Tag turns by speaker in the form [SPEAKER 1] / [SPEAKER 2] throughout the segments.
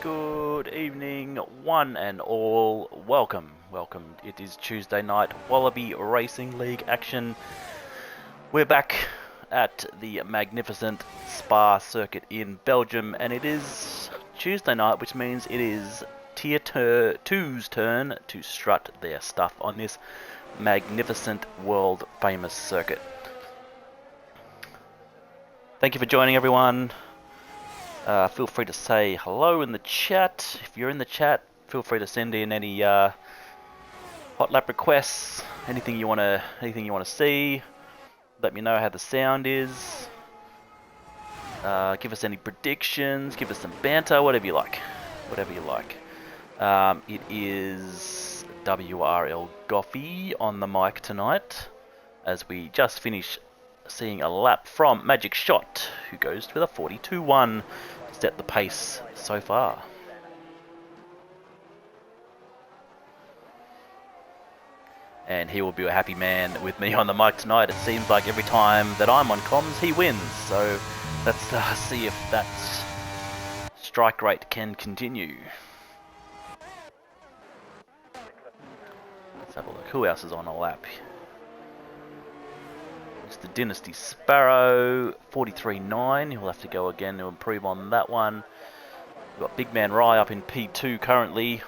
[SPEAKER 1] Good evening, one and all. Welcome. It is Tuesday night, Wallaby Racing League action. We're back at the magnificent Spa circuit in Belgium, and it is Tuesday night, which means it is Tier 2's turn to strut their stuff on this magnificent, world-famous circuit. Thank you for joining, everyone. Feel free to say hello in the chat. If you're in the chat, feel free to send in any hot lap requests, anything you wanna see. Let me know how the sound is. Give us any predictions. Give us some banter. Whatever you like. It is WRL Goffy on the mic tonight, as we just finished seeing a lap from Magic Shot, who goes with a 42.1. Set the pace so far. And he will be a happy man with me on the mic tonight. It seems like every time that I'm on comms, he wins. So let's see if that strike rate can continue. Let's have a look. Who else is on a lap? The Dynasty Sparrow, 43.9. He'll have to go again to improve on that one. We've got Big Man Rye up in P2 currently.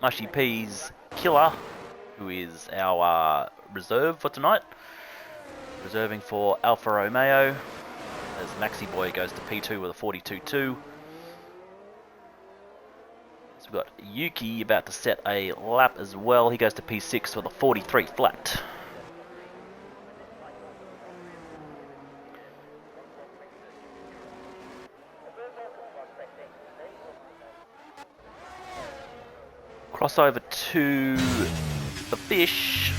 [SPEAKER 1] Mushy P's Killer, who is our reserve for tonight. Reserving for Alfa Romeo, as Maxi Boy goes to P2 with a 42.2. So we've got Yuki about to set a lap as well. He goes to P6 with a 43 flat. Cross over to the Fish.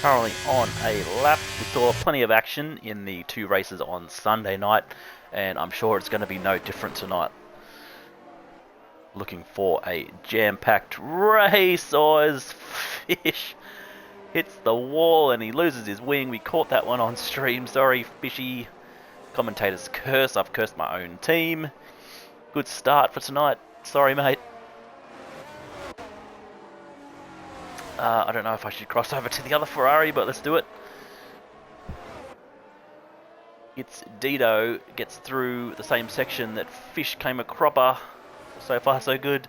[SPEAKER 1] Currently on a lap. We saw plenty of action in the two races on Sunday night, and I'm sure it's going to be no different tonight. Looking for a jam-packed race. Oh, as Fish hits the wall and he loses his wing. We caught that one on stream. Sorry, Fishy. Commentator's curse. I've cursed my own team. Good start for tonight. Sorry, mate. I don't know if I should cross over to the other Ferrari, but let's do it. It's Dido gets through the same section that Fish came a cropper. So far, so good.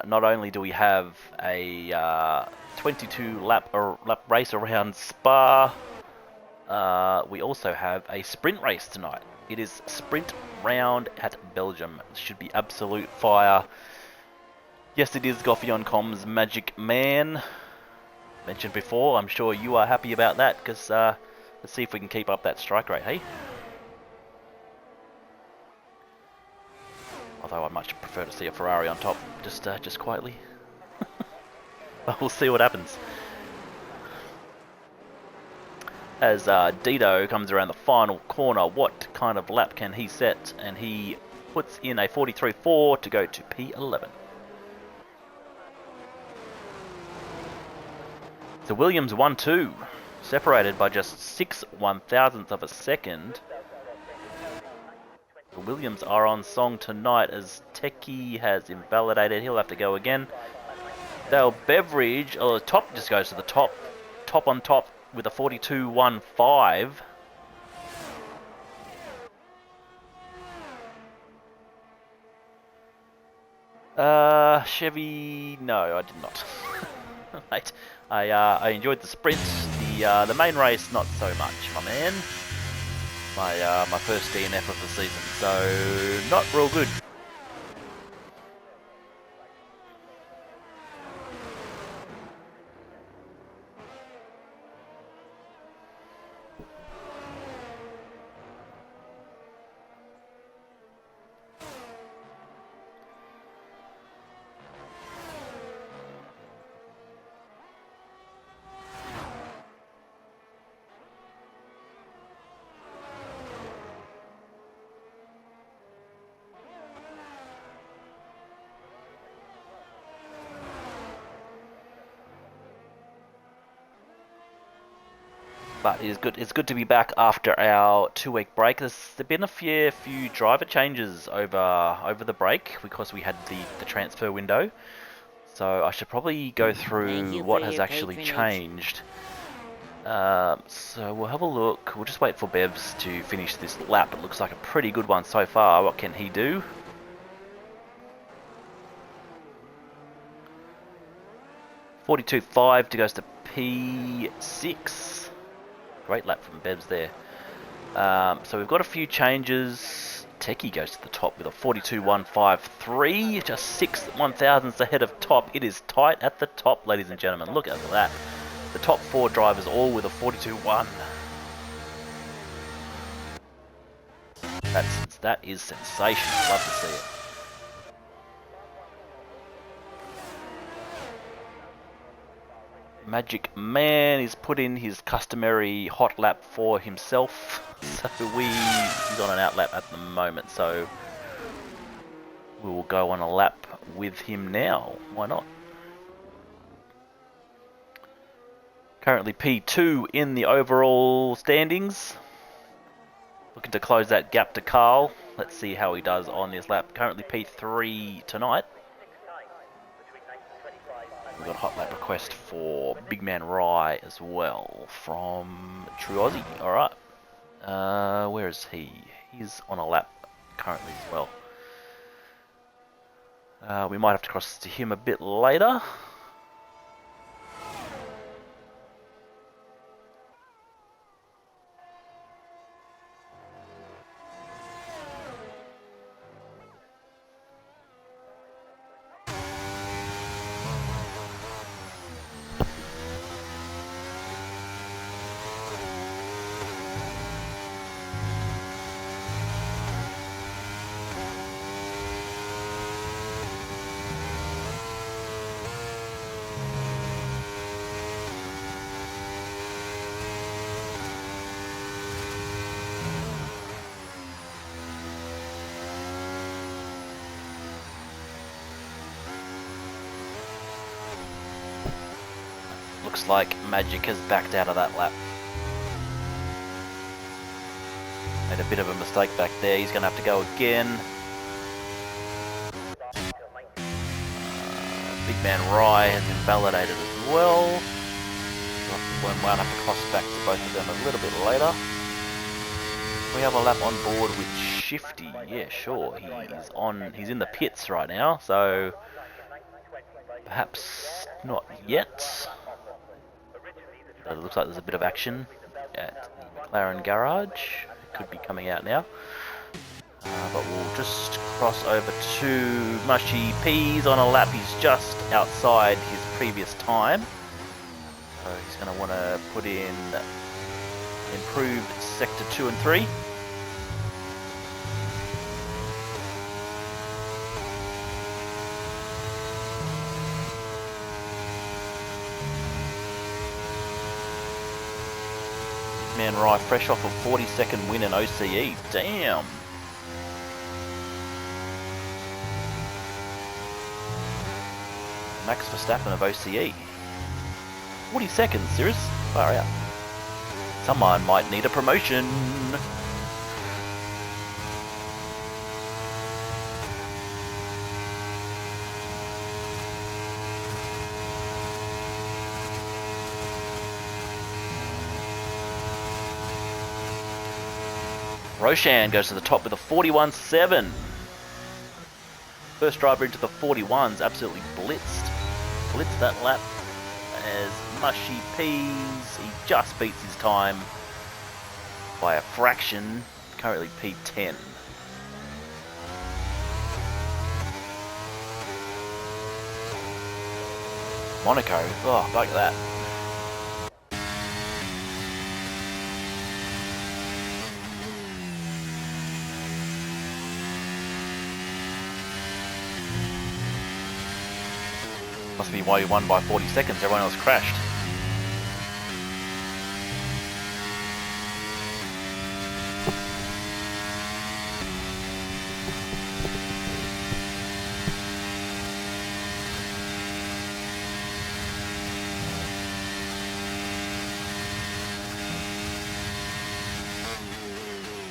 [SPEAKER 1] Not only do we have a 22 lap race around Spa, we also have a sprint race tonight. It is sprint round at Belgium. It should be absolute fire. Yes, it is Goffy on comms, Magic Man. Mentioned before, I'm sure you are happy about that, because let's see if we can keep up that strike rate, hey? Although I'd much prefer to see a Ferrari on top, just quietly. But we'll see what happens. As Dido comes around the final corner, what kind of lap can he set? And he puts in a 43.4 to go to P11. So Williams 1-2, separated by just 6/1000th of a second. The Williams are on song tonight as Techie has invalidated. He'll have to go again. Dale Beveridge, the top just goes to the top on top with a 42.15. Chevy, no, I did not. Mate, I enjoyed the sprint. The main race, not so much, my man. My first DNF of the season, so not real good. But it is good. It's good to be back after our 2-week break. There's been a few driver changes over the break because we had the transfer window. So I should probably go through what has actually changed. So we'll have a look. We'll just wait for Bevs to finish this lap. It looks like a pretty good one so far. What can he do? .42.5 to goes to P6. Great lap from Bevs there. So we've got a few changes. Techie goes to the top with a 42.153, just 6 1,000ths ahead of top. It is tight at the top, ladies and gentlemen. Look at that. The top 4 drivers all with a 42.1. That is sensational. Love to see it. Magic Man is put in his customary hot lap for himself. So he's on an out lap at the moment, so we will go on a lap with him now. Why not? Currently P2 in the overall standings. Looking to close that gap to Carl. Let's see how he does on this lap. Currently P3 tonight. We've got a hot lap request for Big Man Rye as well from True Aussie. Alright. Where is he? He's on a lap currently as well. We might have to cross to him a bit later. Looks like Magic has backed out of that lap. Made a bit of a mistake back there. He's going to have to go again. Big Man Rye has been validated as well. We might have to cross back to both of them a little bit later. We have a lap on board with Shifty. Yeah, sure. He's in the pits right now, so perhaps not yet. It looks like there's a bit of action at the McLaren garage. It could be coming out now. But we'll just cross over to Mushy P's on a lap. He's just outside his previous time. So he's going to want to put in improved sector 2 and 3. Man Rye fresh off a 42nd win in OCE. Damn. Max Verstappen of OCE. 40 seconds, serious? Far out. Someone might need a promotion. Roshan goes to the top with a 41.7. First driver into the 41s, absolutely blitzed. Blitzed that lap as Mushy Peas. He just beats his time by a fraction. Currently P10. Monaco, oh, bug that. Must be why you won by 40 seconds, everyone else crashed.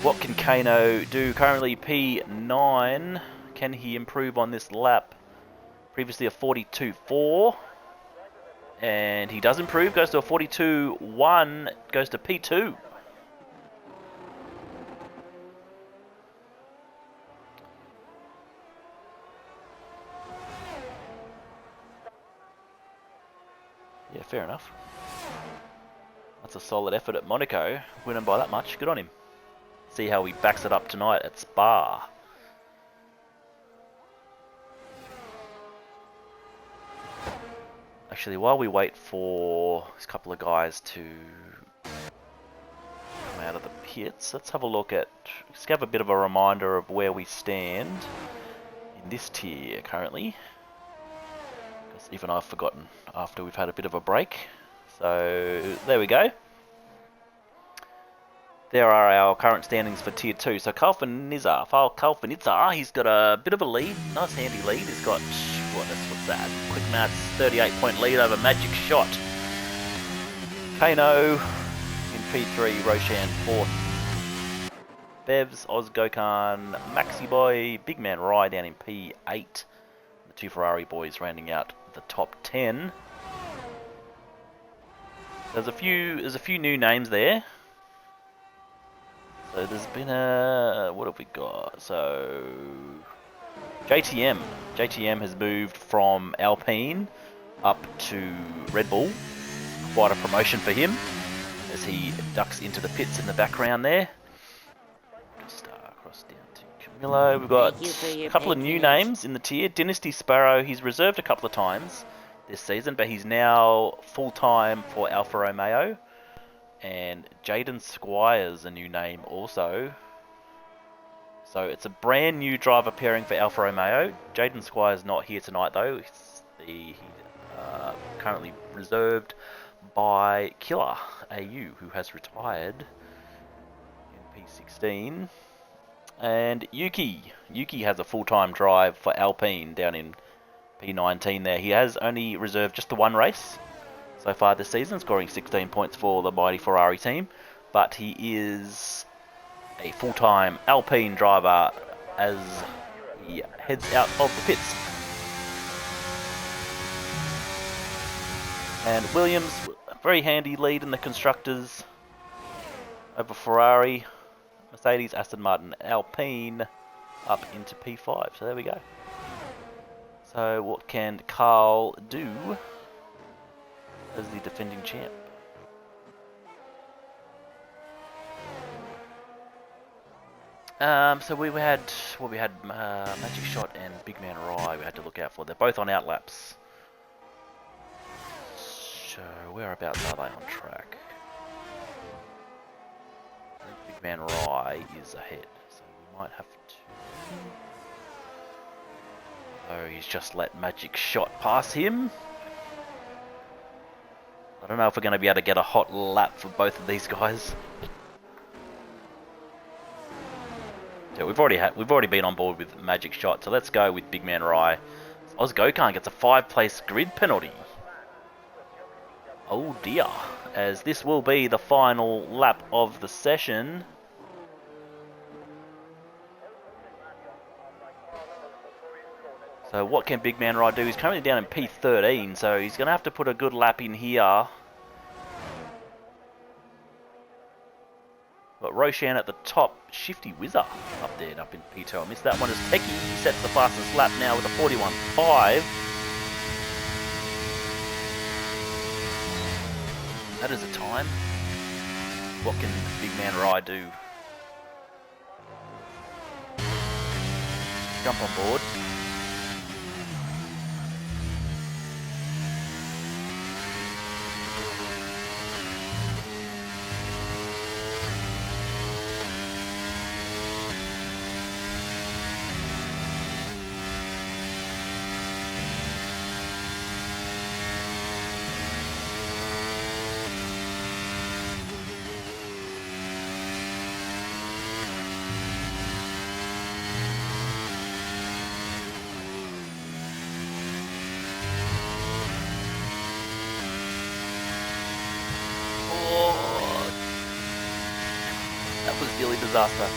[SPEAKER 1] What can Kano do? Currently P9. Can he improve on this lap? Previously a 42.4. And he does improve, goes to a 42.1, goes to P2. Yeah, fair enough. That's a solid effort at Monaco, winning by that much. Good on him. See how he backs it up tonight at Spa. Actually, while we wait for this couple of guys to come out of the pits, let's have a look at, let's have a bit of a reminder of where we stand in this tier currently. Because even I've forgotten after we've had a bit of a break. So there we go. There are our current standings for Tier 2. So Kalfanitza, he's got a bit of a lead. Nice handy lead. He's got, what's that? Quick maths, 38-point lead over Magic Shot. Kano in P3, Roshan 4th. Bevs, Oz Gokhan, Maxi Boy, Big Man Rye down in P8. The two Ferrari boys rounding out the top 10. There's a few new names there. So there's been a, what have we got? So JTM has moved from Alpine up to Red Bull. Quite a promotion for him as he ducks into the pits in the background there. Just across down to Camillo. We've got a couple of new names in the tier. Dynasty Sparrow, he's reserved a couple of times this season, but he's now full-time for Alfa Romeo. And Jaden Squires, a new name also. So it's a brand new driver pairing for Alfa Romeo. Jaden Squires not here tonight though. He's currently reserved by Killer AU, who has retired in P16. And Yuki has a full-time drive for Alpine down in P19 there. He has only reserved just the one race so far this season, scoring 16 points for the mighty Ferrari team, but he is a full-time Alpine driver as he heads out of the pits. And Williams, a very handy lead in the constructors over Ferrari, Mercedes, Aston Martin, Alpine up into P5. So there we go. So what can Carl do as the defending champ? So we had Magic Shot and Big Man Rye we had to look out for. They're both on outlaps. So whereabouts are they on track? I think Big Man Rye is ahead, so we might have to. Oh, he's just let Magic Shot pass him. I don't know if we're going to be able to get a hot lap for both of these guys. So we've already been on board with Magic Shot, so let's go with Big Man Rye. Oz Gokhan gets a 5-place grid penalty. Oh dear, as this will be the final lap of the session. So what can Big Man Rye do? He's currently down in P13, so he's going to have to put a good lap in here. Got Roshan at the top, Shifty Whizzer up there, up in P2. I missed that one as Techie. He sets the fastest lap now with a 41.5. That is a time. What can Big Man Rye do? Jump on board. absolutely disaster.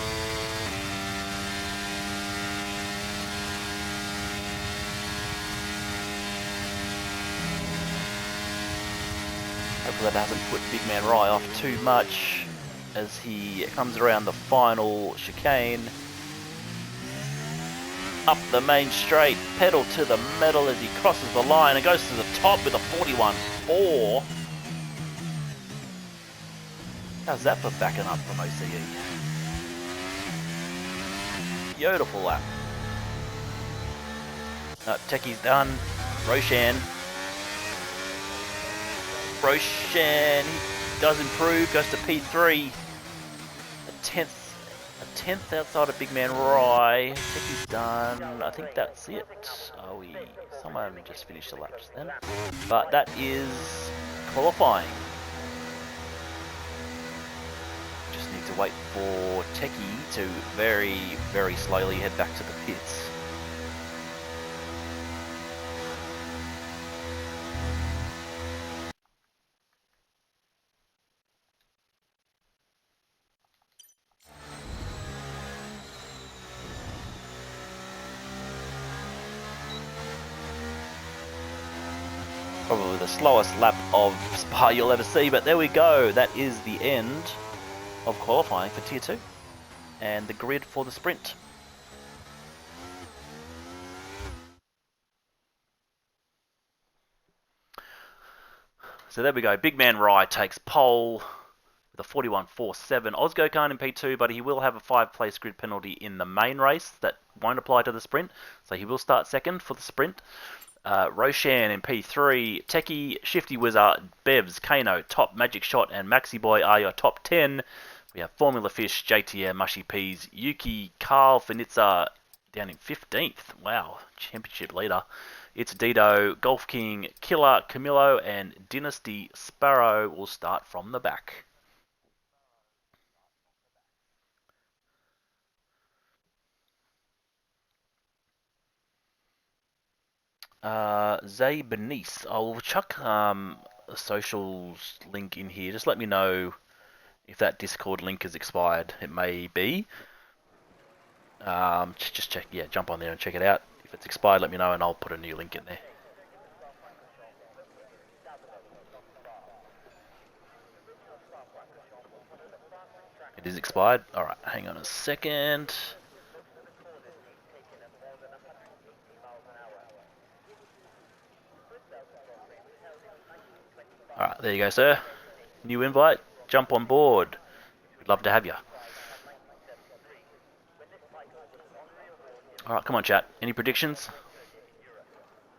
[SPEAKER 1] Hopefully that hasn't put Big Man Rye off too much as he comes around the final chicane. Up the main straight, pedal to the metal as he crosses the line and goes to the top with a 41.4. How's that for backing up from OCE? Beautiful lap. Techie's done. Roshan, he does improve, goes to P3. A tenth outside of Big Man Rye. Techie's done. I think that's it. Someone just finished the lap just then. But that is qualifying. Just need to wait for Techie to very, very slowly head back to the pits. Probably the slowest lap of Spa you'll ever see, but there we go. That is the end of qualifying for Tier 2 and the grid for the sprint. So there we go. Big Man Rye takes pole with a 41.47. Ozgokhan in P2, but he will have a 5-place grid penalty in the main race. That won't apply to the sprint, so he will start second for the sprint. Roshan in P3, Techie, Shifty Wizard, Bevs, Kano, Top, Magic Shot, and Maxi Boy are your top 10. We have Formula Fish, JTM, Mushy Peas, Yuki, Carl, Finitza down in 15th. Wow, championship leader. It's Dido, Golf King, Killer, Camillo, and Dynasty Sparrow will start from the back. Zay Benice, I'll chuck a socials link in here. Just let me know if that Discord link is expired. It may be. Just check, yeah, jump on there and check it out. If it's expired, let me know and I'll put a new link in there. It is expired? Alright, hang on a second. Alright, there you go, sir. New invite. Jump on board. We'd love to have you. Alright, come on, chat. Any predictions?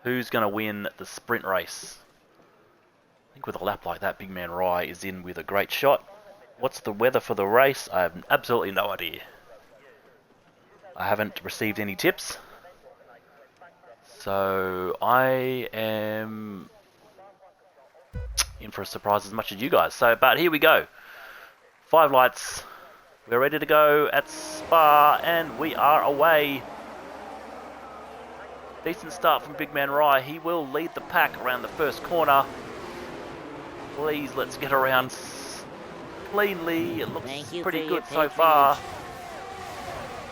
[SPEAKER 1] Who's going to win the sprint race? I think with a lap like that, Big Man Rye is in with a great shot. What's the weather for the race? I have absolutely no idea. I haven't received any tips. So I am in for a surprise as much as you guys. But here we go. 5 lights. We're ready to go at Spa and we are away. Decent start from Big Man Rye. He will lead the pack around the first corner. Please, let's get around cleanly. It looks pretty good so far.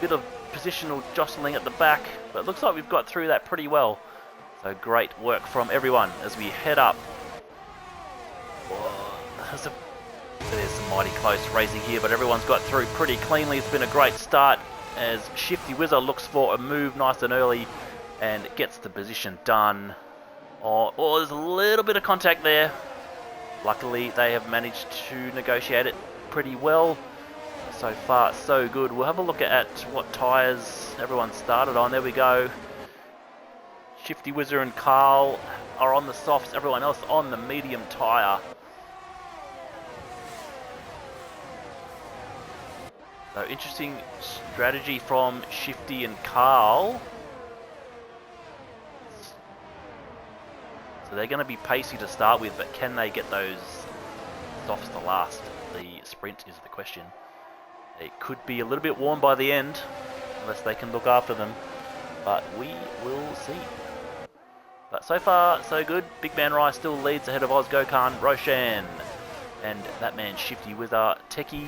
[SPEAKER 1] Bit of positional jostling at the back, but it looks like we've got through that pretty well. So great work from everyone as we head up. There's some mighty close racing here, but everyone's got through pretty cleanly. It's been a great start as Shifty Wizard looks for a move nice and early and gets the position done. Oh, there's a little bit of contact there. Luckily, they have managed to negotiate it pretty well. So far, so good. We'll have a look at what tyres everyone started on. There we go. Shifty Wizard and Carl are on the softs. Everyone else on the medium tyre. So interesting strategy from Shifty and Carl. So they're going to be pacey to start with, but can they get those softs to last? The sprint is the question. It could be a little bit warm by the end, unless they can look after them. But we will see. But so far, so good. Big Man Rye still leads ahead of Ozgokhan, Roshan, and that man Shifty Wizard, Techie.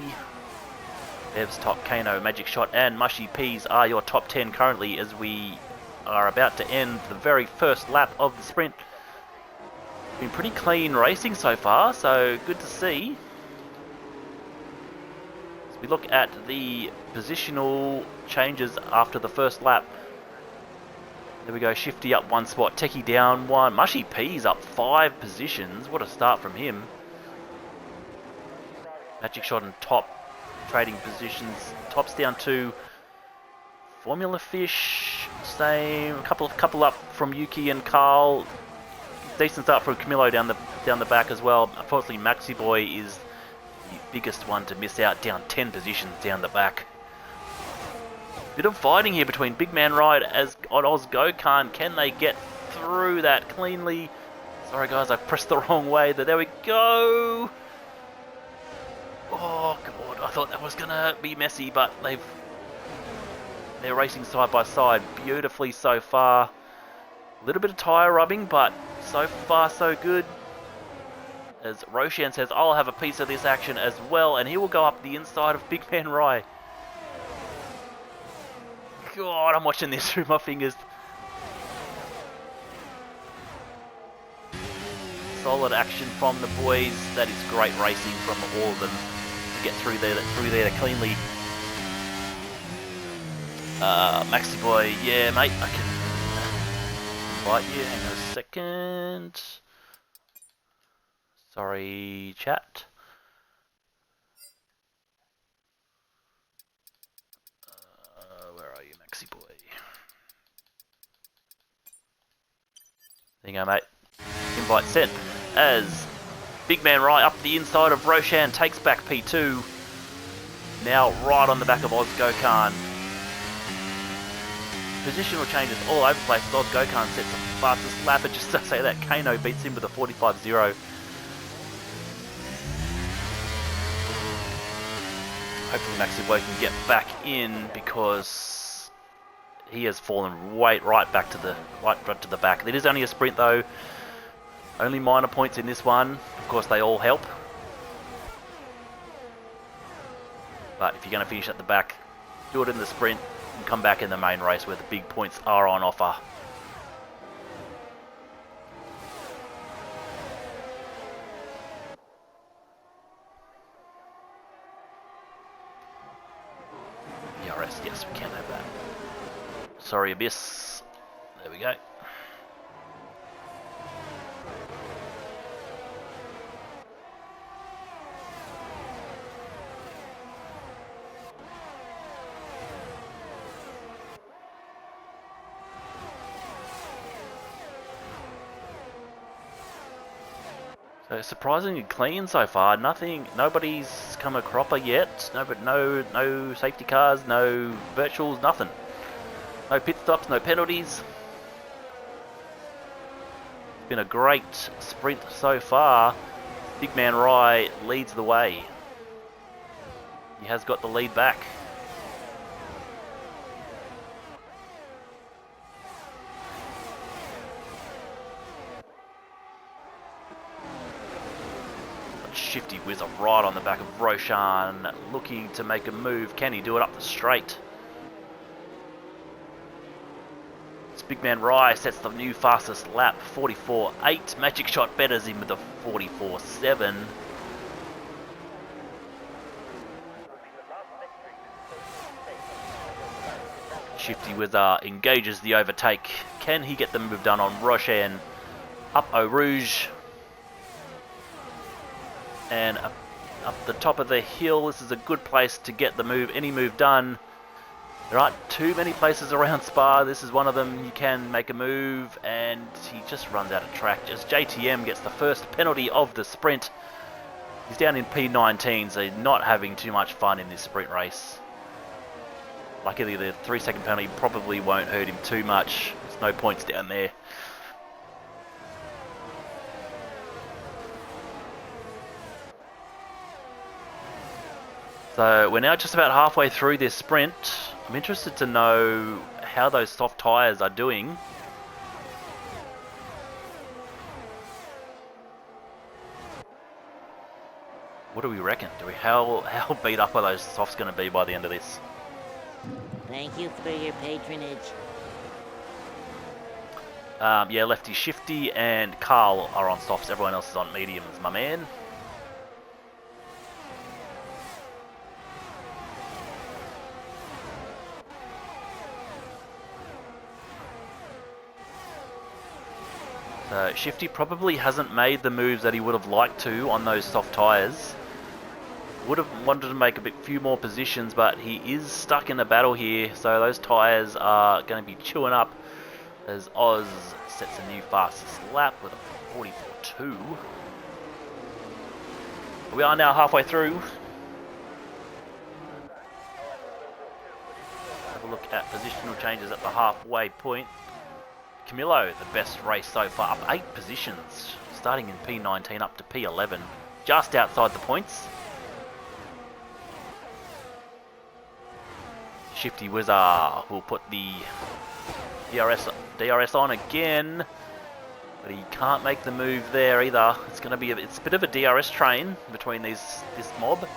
[SPEAKER 1] Bev's top, Kano, Magic Shot, and Mushy Peas are your top 10 currently as we are about to end the very first lap of the sprint. Been pretty clean racing so far, so good to see. As we look at the positional changes after the first lap. There we go, Shifty up one spot, Techie down one, Mushy Peas up 5 positions. What a start from him. Magic Shot and top, trading positions. Top's down 2. Formula Fish, same. A couple up from Yuki and Carl. Decent start from Camilo down the back as well. Unfortunately, Maxi Boy is the biggest one to miss out, down 10 positions down the back. Bit of fighting here between Big Man Ride as on Oz Gokhan. Can they get through that cleanly? Sorry guys, I pressed the wrong way. There we go. Oh god, I thought that was gonna be messy, but they're racing side by side beautifully so far. A little bit of tyre rubbing, but so far so good. As Roshan says, I'll have a piece of this action as well, and he will go up the inside of Big Man Rye. God, I'm watching this through my fingers. Solid action from the boys. That is great racing from all of them to get through there cleanly. Maxi Boy, yeah, mate, I can invite you. Hang on a second. Sorry, chat. Where are you, Maxi Boy? There you go, mate. Invite sent. As Big Man Rye up the inside of Roshan takes back P2. Now right on the back of Oz Gokhan. Positional changes all over the place. Oz Gokhan sets the fastest lap, and just to say that, Kano beats him with a 45.0. Hopefully Maxi Boy can get back in because he has fallen right back to the back. It is only a sprint though. Only minor points in this one. Of course, they all help. But if you're going to finish at the back, do it in the sprint and come back in the main race where the big points are on offer. ERS, yes, we can have that. Sorry, Abyss. There we go. So surprisingly clean so far. Nobody's come a cropper yet. No safety cars, no virtuals, nothing. No pit stops, no penalties. It's been a great sprint so far. Big Man Rye leads the way. He has got the lead back. Shifty Whizzer right on the back of Roshan, looking to make a move. Can he do it up the straight? It's Big Man Rye sets the new fastest lap, 44.8. Magic Shot betters him with a 44.7. Shifty Whizzer engages the overtake. Can he get the move done on Roshan? Up Eau Rouge. And up the top of the hill. This is a good place to get the move, any move done. There aren't too many places around Spa. This is one of them. You can make a move, and he just runs out of track. As JTM gets the first penalty of the sprint. He's down in P19, so he's not having too much fun in this sprint race. Luckily, the 3-second penalty probably won't hurt him too much. There's no points down there. So we're now just about halfway through this sprint. I'm interested to know how those soft tyres are doing. What do we reckon? How beat up are those softs going to be by the end of this?
[SPEAKER 2] Thank you for your patronage.
[SPEAKER 1] Yeah, Lefty, Shifty, and Carl are on softs. Everyone else is on mediums, my man. So Shifty probably hasn't made the moves that he would have liked to on those soft tyres. Would have wanted to make a few more positions, but he is stuck in a battle here. So those tyres are going to be chewing up as Oz sets a new fastest lap with a 44.2. We are now halfway through. Have a look at positional changes at the halfway point. Camillo, the best race so far, up 8 positions, starting in P19 up to P11, just outside the points. Shifty Wizard will put the DRS on again, but he can't make the move there either. It's going to be it's a bit of a DRS train between this mob.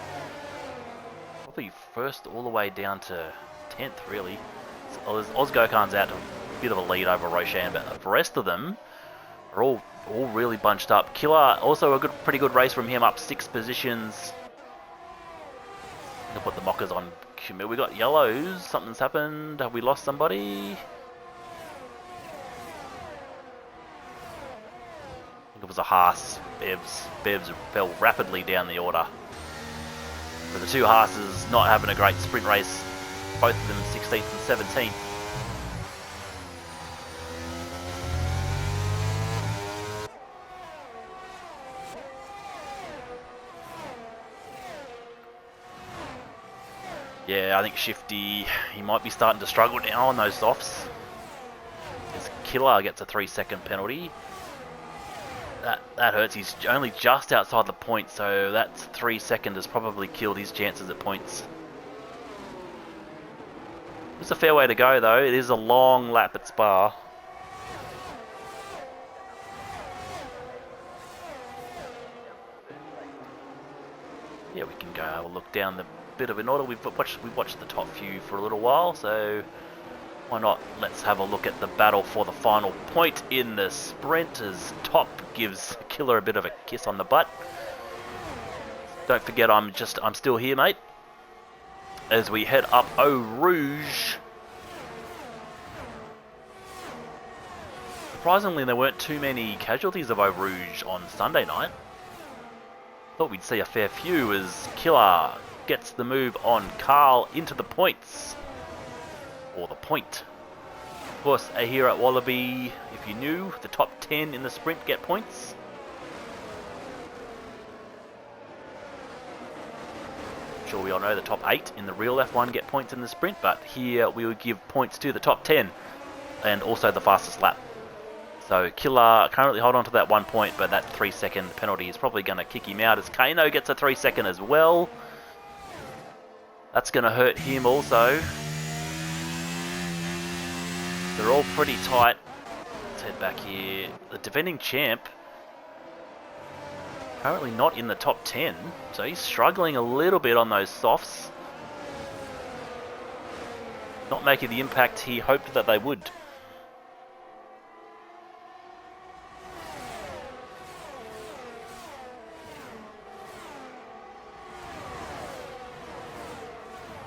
[SPEAKER 1] Probably first all the way down to 10th, really. Oz Gokhan's out to a bit of a lead over Roshan, but the rest of them are all really bunched up. Killer, also a pretty good race from him, up 6 positions. He'll put the mockers on. We got yellows. Something's happened. Have we lost somebody? I think it was a Haas. Bevs fell rapidly down the order. But the two Haases not having a great sprint race. Both of them 16th and 17th. Yeah, I think Shifty, he might be starting to struggle now on those softs. His Killer gets a 3-second penalty. That hurts. He's only just outside the point, so that 3 second has probably killed his chances at points. It's a fair way to go, though. It is a long lap at Spa. Yeah, we can go have a look down the bit of an order. We've watched the top few for a little while, so why not? Let's have a look at the battle for the final point in the sprint as Top gives Killer a bit of a kiss on the butt. Don't forget, I'm still here, mate. As we head up Eau Rouge. Surprisingly, there weren't too many casualties of Eau Rouge on Sunday night. Thought we'd see a fair few as Killer gets the move on Carl into the points. Or the point. Of course, here at Wallaby, if you knew, the top 10 in the sprint get points. I'm sure we all know the top 8 in the real F1 get points in the sprint, but here we would give points to the top 10 and also the fastest lap. So Killer currently hold on to that 1 point, but that 3 second penalty is probably going to kick him out as Kano gets a 3 second as well. That's going to hurt him also. They're all pretty tight. Let's head back here. The defending champ, currently not in the top 10, so he's struggling a little bit on those softs. Not making the impact he hoped that they would.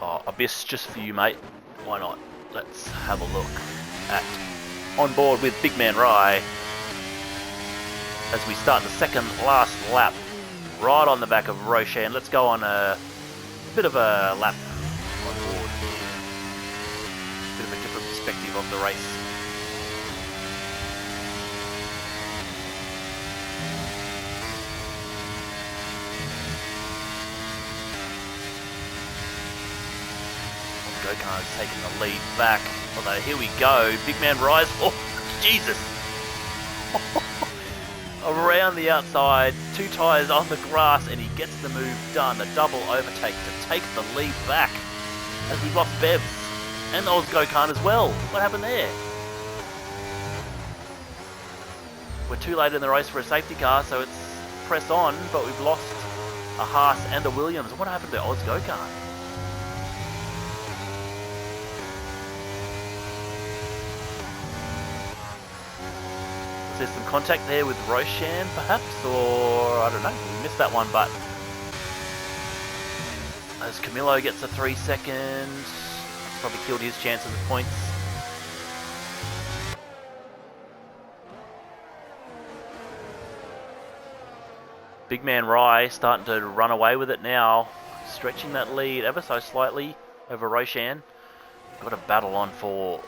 [SPEAKER 1] Oh, Abyss just for you, mate. Why not? Let's have a look at On Board with Big Man Rye as we start the second last lap right on the back of Roshan. Let's go on a bit of a lap on board. Bit of a different perspective of the race. Gokhan's taking the lead back. Although here we go, Big Man Rise. Oh, Jesus! Around the outside, 2 tyres on the grass, and he gets the move done. A double overtake to take the lead back. As we lost Bevs and Oz Gokhan as well. What happened there? We're too late in the race for a safety car, so it's press on, but we've lost a Haas and a Williams. What happened to Oz Go-Kart? Was there some contact there with Roshan, perhaps? Or, I don't know, we missed that one, but as Camillo gets a 3 second, probably killed his chances of points. Big man Rye starting to run away with it now, stretching that lead ever so slightly over Roshan. Got a battle on for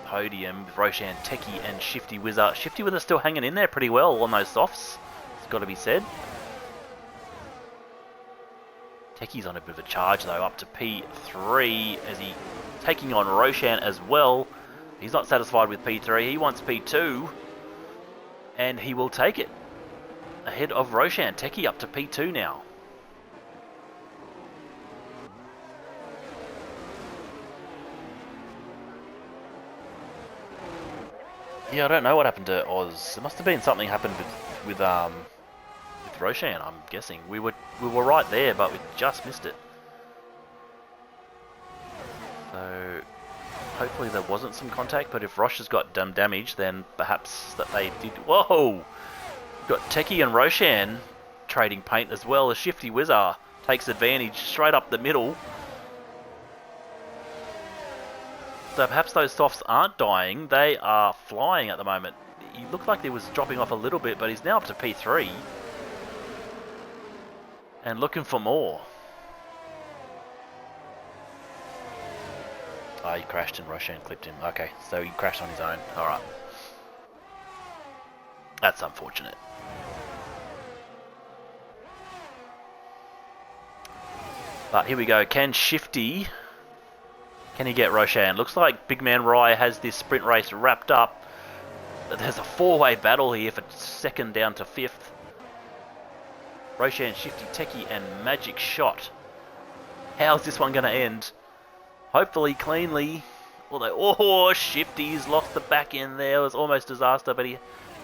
[SPEAKER 1] podium with Roshan, Techie and Shifty Wizard. Shifty Wizard still hanging in there pretty well on those softs, it's got to be said. Techie's on a bit of a charge though, up to P3 as he taking on Roshan as well. He's not satisfied with P3, he wants P2 and he will take it. Ahead of Roshan, Techie up to P2 now. Yeah, I don't know what happened to Oz. There must have been something happened with Roshan, I'm guessing. We were right there, but we just missed it. So hopefully there wasn't some contact, but if Rosh has got done damage, then perhaps that they did. Whoa! Got Techie and Roshan trading paint as well as Shifty Wizard takes advantage straight up the middle. So perhaps those softs aren't dying, they are flying at the moment. He looked like he was dropping off a little bit, but he's now up to P3. And looking for more. Oh, he crashed and Roshan clipped him. Okay, so he crashed on his own. Alright. That's unfortunate. But here we go. Can Shifty... Can he get Roshan? Looks like Big Man Rye has this sprint race wrapped up. There's a four-way battle here for second down to fifth. Roshan, Shifty, Techie, and Magic Shot. How's this one going to end? Hopefully cleanly. Although, oh, Shifty's lost the back end there. It was almost disaster, but he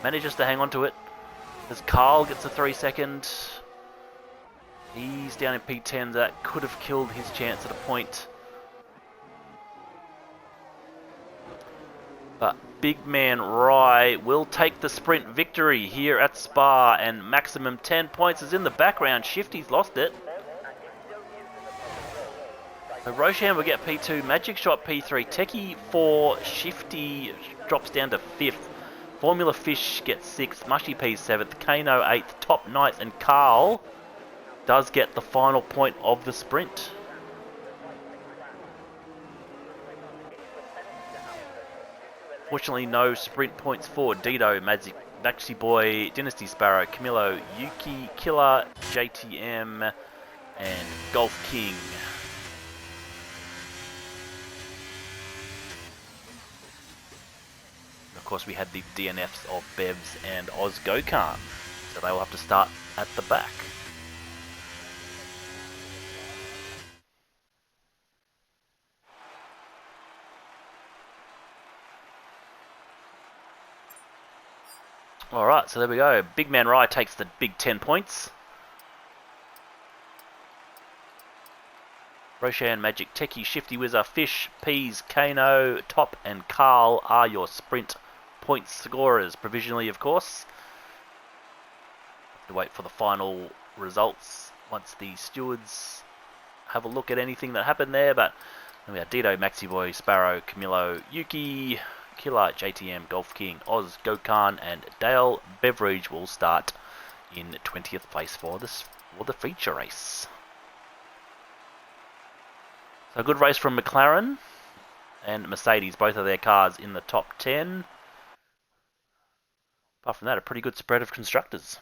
[SPEAKER 1] manages to hang on to it. As Carl gets a 3 second. He's down in P10. That could have killed his chance at a point. But Big Man Rye will take the sprint victory here at Spa, and maximum 10 points is in the background. Shifty's lost it. So Roshan will get P2, Magic Shot P3, Techie 4, Shifty drops down to 5th. Formula Fish gets 6th, Mushy P 7th, Kano 8th, Top Knights, and Carl does get the final point of the sprint. Fortunately, no sprint points for Dido, Maxi Boy, Dynasty Sparrow, Camillo, Yuki, Killer, JTM, and Golf King. Of course, we had the DNFs of Bevs and Oz Go-Kart, so they will have to start at the back. Alright, so there we go. Big Man Rye takes the big 10 points. Roshan, Magic, Techie, Shifty Wizard, Fish, Peas, Kano, Top, and Carl are your sprint point scorers, provisionally of course. Have to wait for the final results once the stewards have a look at anything that happened there, but we have Dido, Maxi Boy, Sparrow, Camillo, Yuki, Killer, JTM, Golf King, Oz, Gokhan, and Dale Beveridge will start in 20th place for the feature race. So a good race from McLaren and Mercedes, both of their cars in the top 10. Apart from that, a pretty good spread of constructors.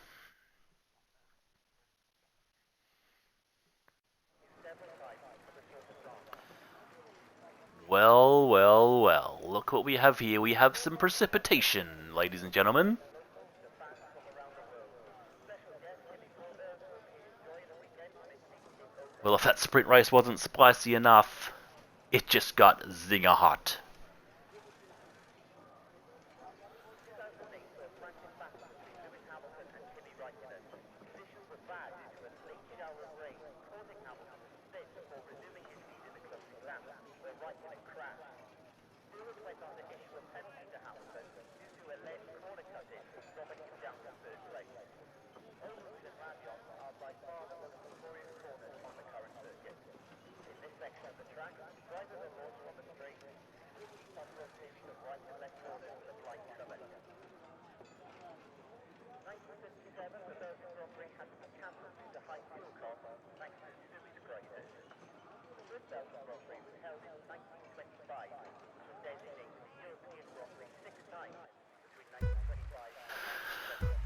[SPEAKER 1] Well, well, well, look what we have here. We have some precipitation, ladies and gentlemen. Well, if that sprint race wasn't spicy enough, it just got zinger hot.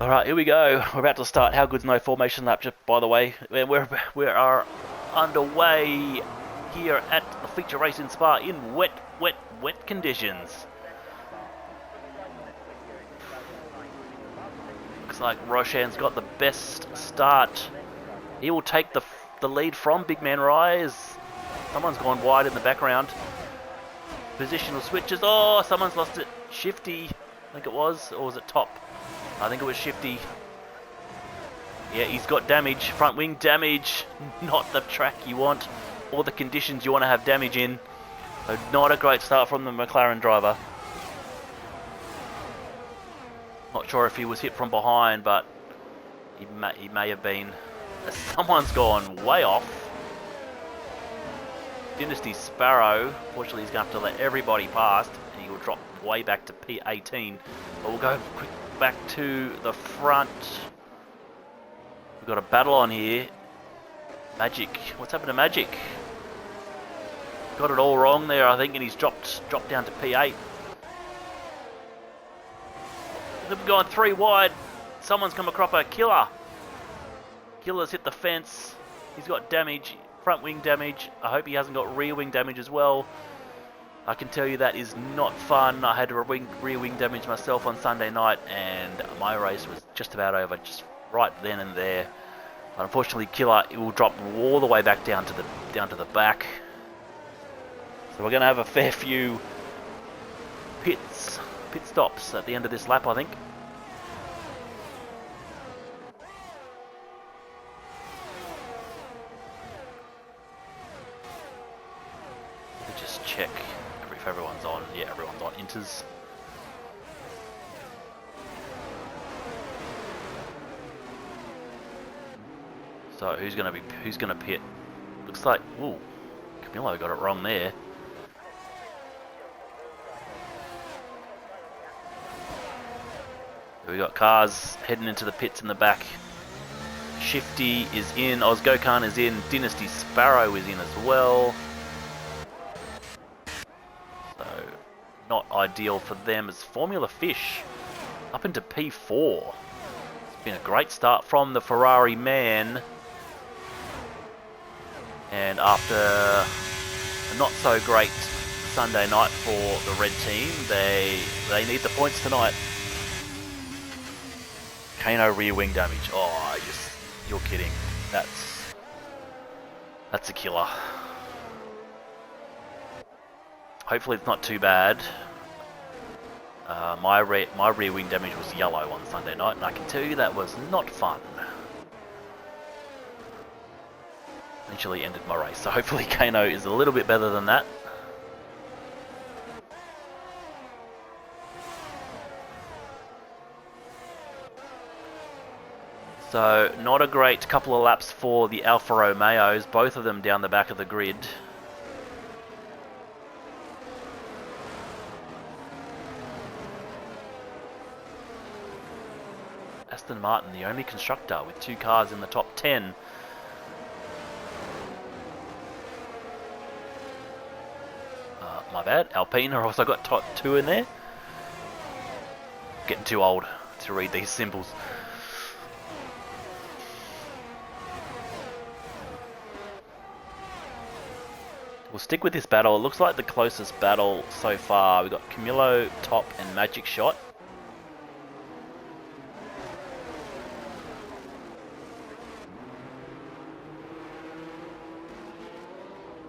[SPEAKER 1] Alright, here we go. We're about to start How Good's No Formation Lap, just by the way. We are underway here at the feature race in Spa in wet conditions. Looks like Roshan's got the best start. He will take the lead from Big Man Rise. Someone's gone wide in the background. Positional switches. Oh, someone's lost it. Shifty, I think it was. Or was it Top? I think it was Shifty. Yeah, he's got damage. Front wing damage. Not the track you want. Or the conditions you want to have damage in. So not a great start from the McLaren driver. Not sure if he was hit from behind, but he may have been. Someone's gone way off. Dynasty Sparrow. Fortunately, he's going to have to let everybody past, and he will drop way back to P18. But we'll go quick back to the front. We've got a battle on here. Magic. What's happened to Magic? Got it all wrong there, I think, and he's dropped down to P8. They've gone 3 wide. Someone's come across a Killer. Killer's hit the fence. He's got damage, front wing damage. I hope he hasn't got rear wing damage as well. I can tell you that is not fun. I had rear wing damage myself on Sunday night, and my race was just about over, just right then and there. But unfortunately, Killer, it will drop all the way back down to the back. So we're going to have a fair few pit stops at the end of this lap, I think. Let me just check if everyone's on. Yeah, everyone's on. Inters. So who's gonna pit? Looks like, ooh, Camillo got it wrong there. We got cars heading into the pits in the back. Shifty is in, Ozgokan is in, Dynasty Sparrow is in as well. So, not ideal for them as Formula Fish up into P4. It's been a great start from the Ferrari man. And after a not so great Sunday night for the red team, they need the points tonight. Kano rear wing damage. Oh, you're kidding. That's a killer. Hopefully it's not too bad. My rear wing damage was yellow on Sunday night, and I can tell you that was not fun. Eventually ended my race, so hopefully Kano is a little bit better than that. So, not a great couple of laps for the Alfa Romeos, both of them down the back of the grid. Aston Martin, the only constructor with 2 cars in the top 10. My bad, Alpine have also got top 2 in there. Getting too old to read these symbols. We'll stick with this battle. It looks like the closest battle so far. We've got Camillo, Top, and Magic Shot.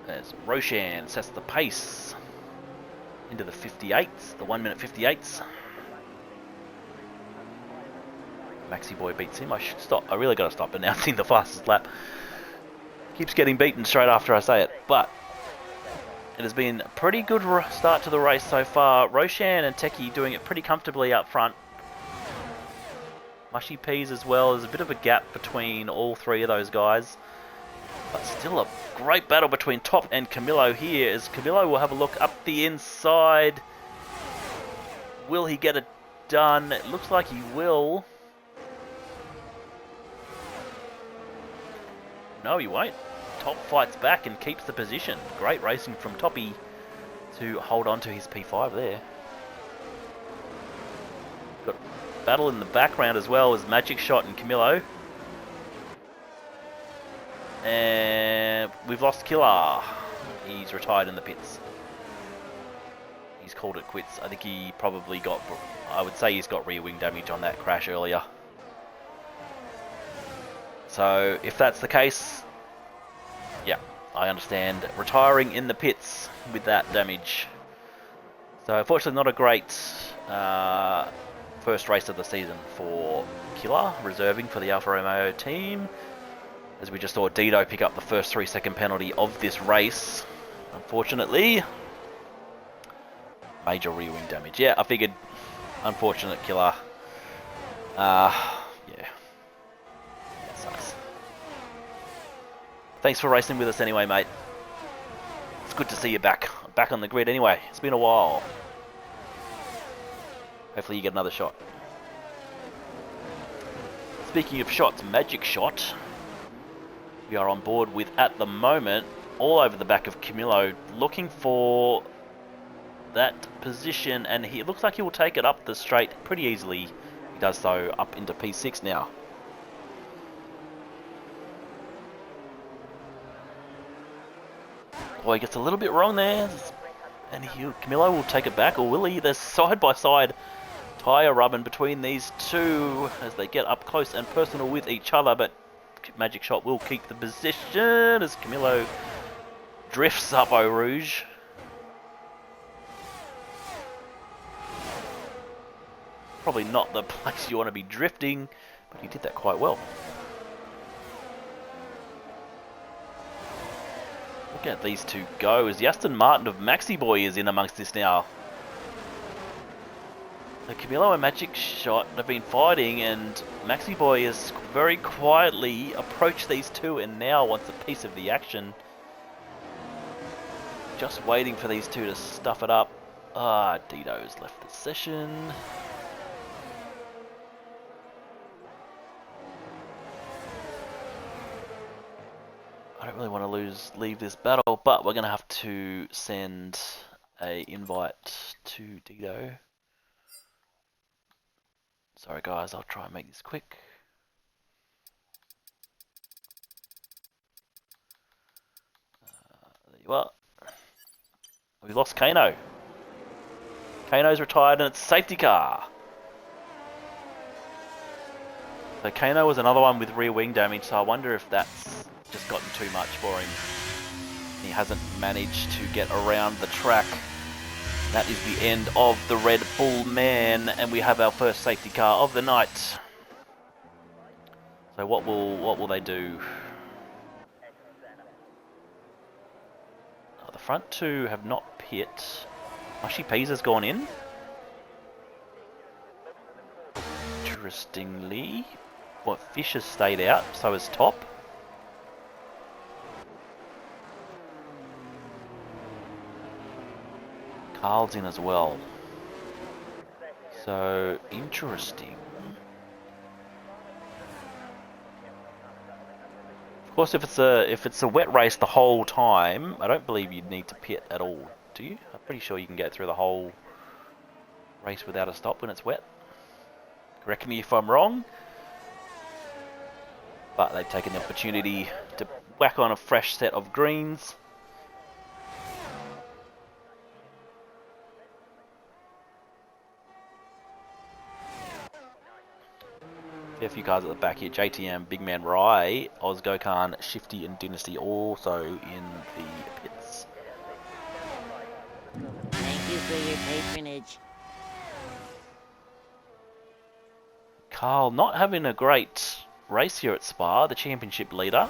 [SPEAKER 1] There's Roshan sets the pace into the 58s, the 1 minute 58s. Maxi Boy beats him. I should stop. I really got to stop announcing the fastest lap. Keeps getting beaten straight after I say it, but it has been a pretty good start to the race so far. Roshan and Teki doing it pretty comfortably up front. Mushy Peas as well. There's a bit of a gap between all three of those guys. But still a great battle between Top and Camillo here, as Camillo will have a look up the inside. Will he get it done? It looks like he will. No, he won't. Top fights back and keeps the position. Great racing from Toppy to hold on to his P5 there. Got battle in the background as well as Magic Shot and Camillo. And we've lost Killer. He's retired in the pits. He's called it quits. I think he probably got, I would say he's got rear wing damage on that crash earlier. So if that's the case, yeah, I understand retiring in the pits with that damage. So unfortunately not a great first race of the season for Killer, reserving for the Alfa Romeo team. As we just saw Dito pick up the first 3-second penalty of this race. Unfortunately, major rear wing damage. Yeah, I figured. Unfortunate Killer. Yeah. That sucks. Thanks for racing with us anyway, mate. It's good to see you back on the grid anyway. It's been a while. Hopefully you get another shot. Speaking of shots, Magic Shot. We are on board with, at the moment, all over the back of Camillo, looking for that position, and it looks like he will take it up the straight pretty easily. He does so up into P6 now. Well, he gets a little bit wrong there, and Camillo will take it back, or will he? There's side-by-side tyre rubbing between these two as they get up close and personal with each other, but Magic Shot will keep the position as Camillo drifts up Eau Rouge. Probably not the place you want to be drifting, but he did that quite well. Look at these two go as the Aston Martin of Maxi Boy is in amongst this now. So Camillo and Magic Shot have been fighting, and Maxi Boy has very quietly approached these two and now wants a piece of the action. Just waiting for these two to stuff it up. Ah, Dito's left the session. I don't really want to leave this battle, but we're going to have to send a invite to Dito. Sorry guys, I'll try and make this quick. There you are. We lost Kano. Kano's retired and it's a safety car. So Kano was another one with rear wing damage, so I wonder if that's just gotten too much for him. He hasn't managed to get around the track. That is the end of the Red Bull Man, and we have our first safety car of the night. So what will they do? Oh, the front two have not pit. Mushy Peas has gone in. Interestingly, what Fish has stayed out, so has Top. Carl's in as well. So interesting. Of course, if it's a wet race the whole time, I don't believe you'd need to pit at all, do you? I'm pretty sure you can go through the whole race without a stop when it's wet. Correct me if I'm wrong. But they've taken the opportunity to whack on a fresh set of greens. A few cars at the back here. JTM, Big Man Rai, Oz Gokhan, Shifty and Dynasty also in the pits.
[SPEAKER 2] Thank you for your patronage.
[SPEAKER 1] Carl not having a great race here at Spa, the championship leader.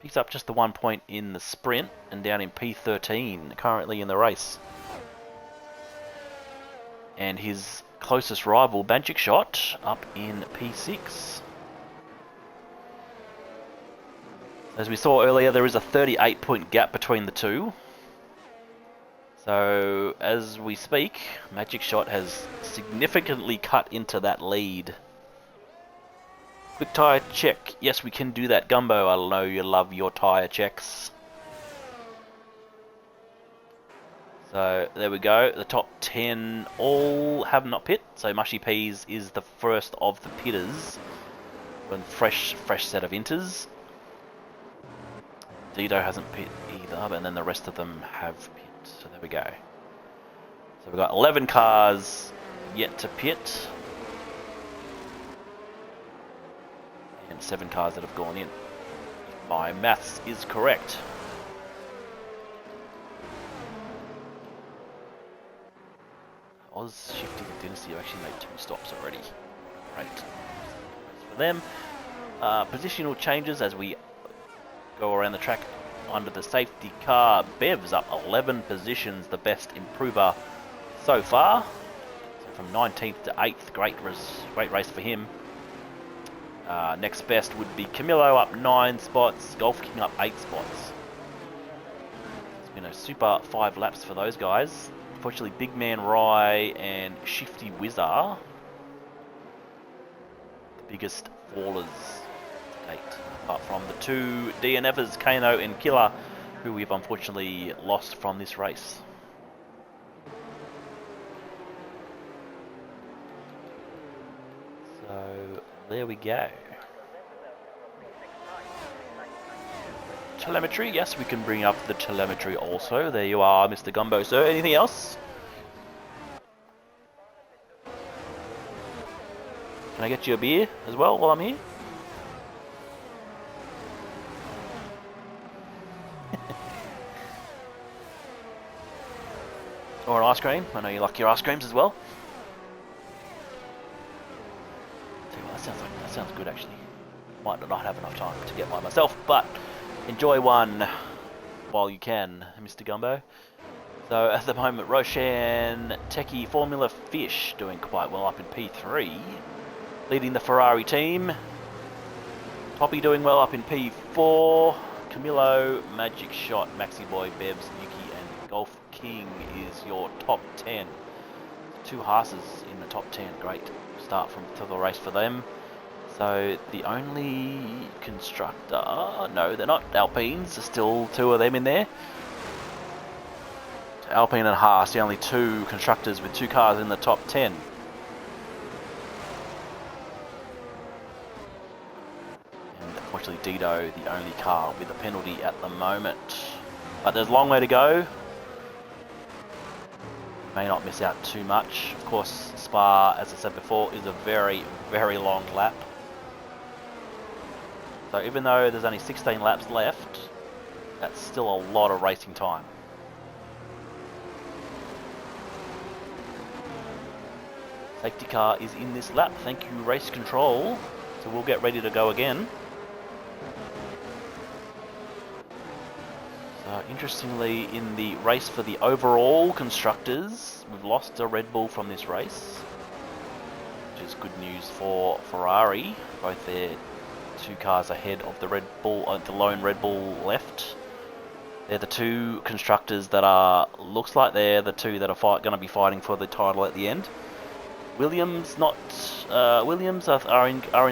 [SPEAKER 1] Picks up just the 1 point in the sprint and down in P13 currently in the race. And his closest rival, Magic Shot, up in P6. As we saw earlier, there is a 38-point gap between the two. So, as we speak, Magic Shot has significantly cut into that lead. Quick tyre check. Yes, we can do that, Gumbo. I know you love your tyre checks. So, there we go. The top 10 all have not pit. So, Mushy Peas is the first of the pitters. When fresh set of inters. Dido hasn't pit either, and then the rest of them have pit. So there we go. So we've got 11 cars yet to pit. And 7 cars that have gone in. If my maths is correct. Oz, Shifty and Dynasty have actually made 2 stops already. Great. For them. Positional changes as we go around the track under the safety car. Bev's up 11 positions, the best improver so far. So from 19th to 8th, great race for him. Next best would be Camillo up 9 spots, Golf King up 8 spots. It's been a super 5 laps for those guys. Unfortunately, Big Man Rye and Shifty Wizard, the biggest fallers to date. Apart from the 2 DNFers, Kano and Killer, who we've unfortunately lost from this race. So, there we go. Telemetry, yes, we can bring up the telemetry also. There you are, Mr. Gumbo, sir. Anything else? Can I get you a beer as well while I'm here? Or an ice cream. I know you like your ice creams as well. Tell you what, that sounds good actually. Might not have enough time to get one myself, but enjoy one while you can, Mr. Gumbo. So at the moment, Roshan Techie Formula Fish doing quite well up in P3, leading the Ferrari team. Poppy doing well up in P4. Camillo, Magic Shot, Maxi Boy, Bebs, Yuki, and Golf King is your top 10. 2 Haas's in the top 10. Great start to the race for them. So the only constructor, no, they're not Alpines. There's still 2 of them in there. Alpine and Haas, the only 2 constructors with 2 cars in the top 10. And unfortunately Dido, the only car with a penalty at the moment. But there's a long way to go. May not miss out too much. Of course, Spa, as I said before, is a very, very long lap. So even though there's only 16 laps left, that's still a lot of racing time. Safety car is in this lap. Thank you, race control. So we'll get ready to go again. Interestingly, in the race for the overall constructors, we've lost a Red Bull from this race, which is good news for Ferrari. Both their 2 cars ahead of the Red Bull, the lone Red Bull left. They're the 2 constructors that are, looks like they're the 2 that are going to be fighting for the title at the end. Williams are in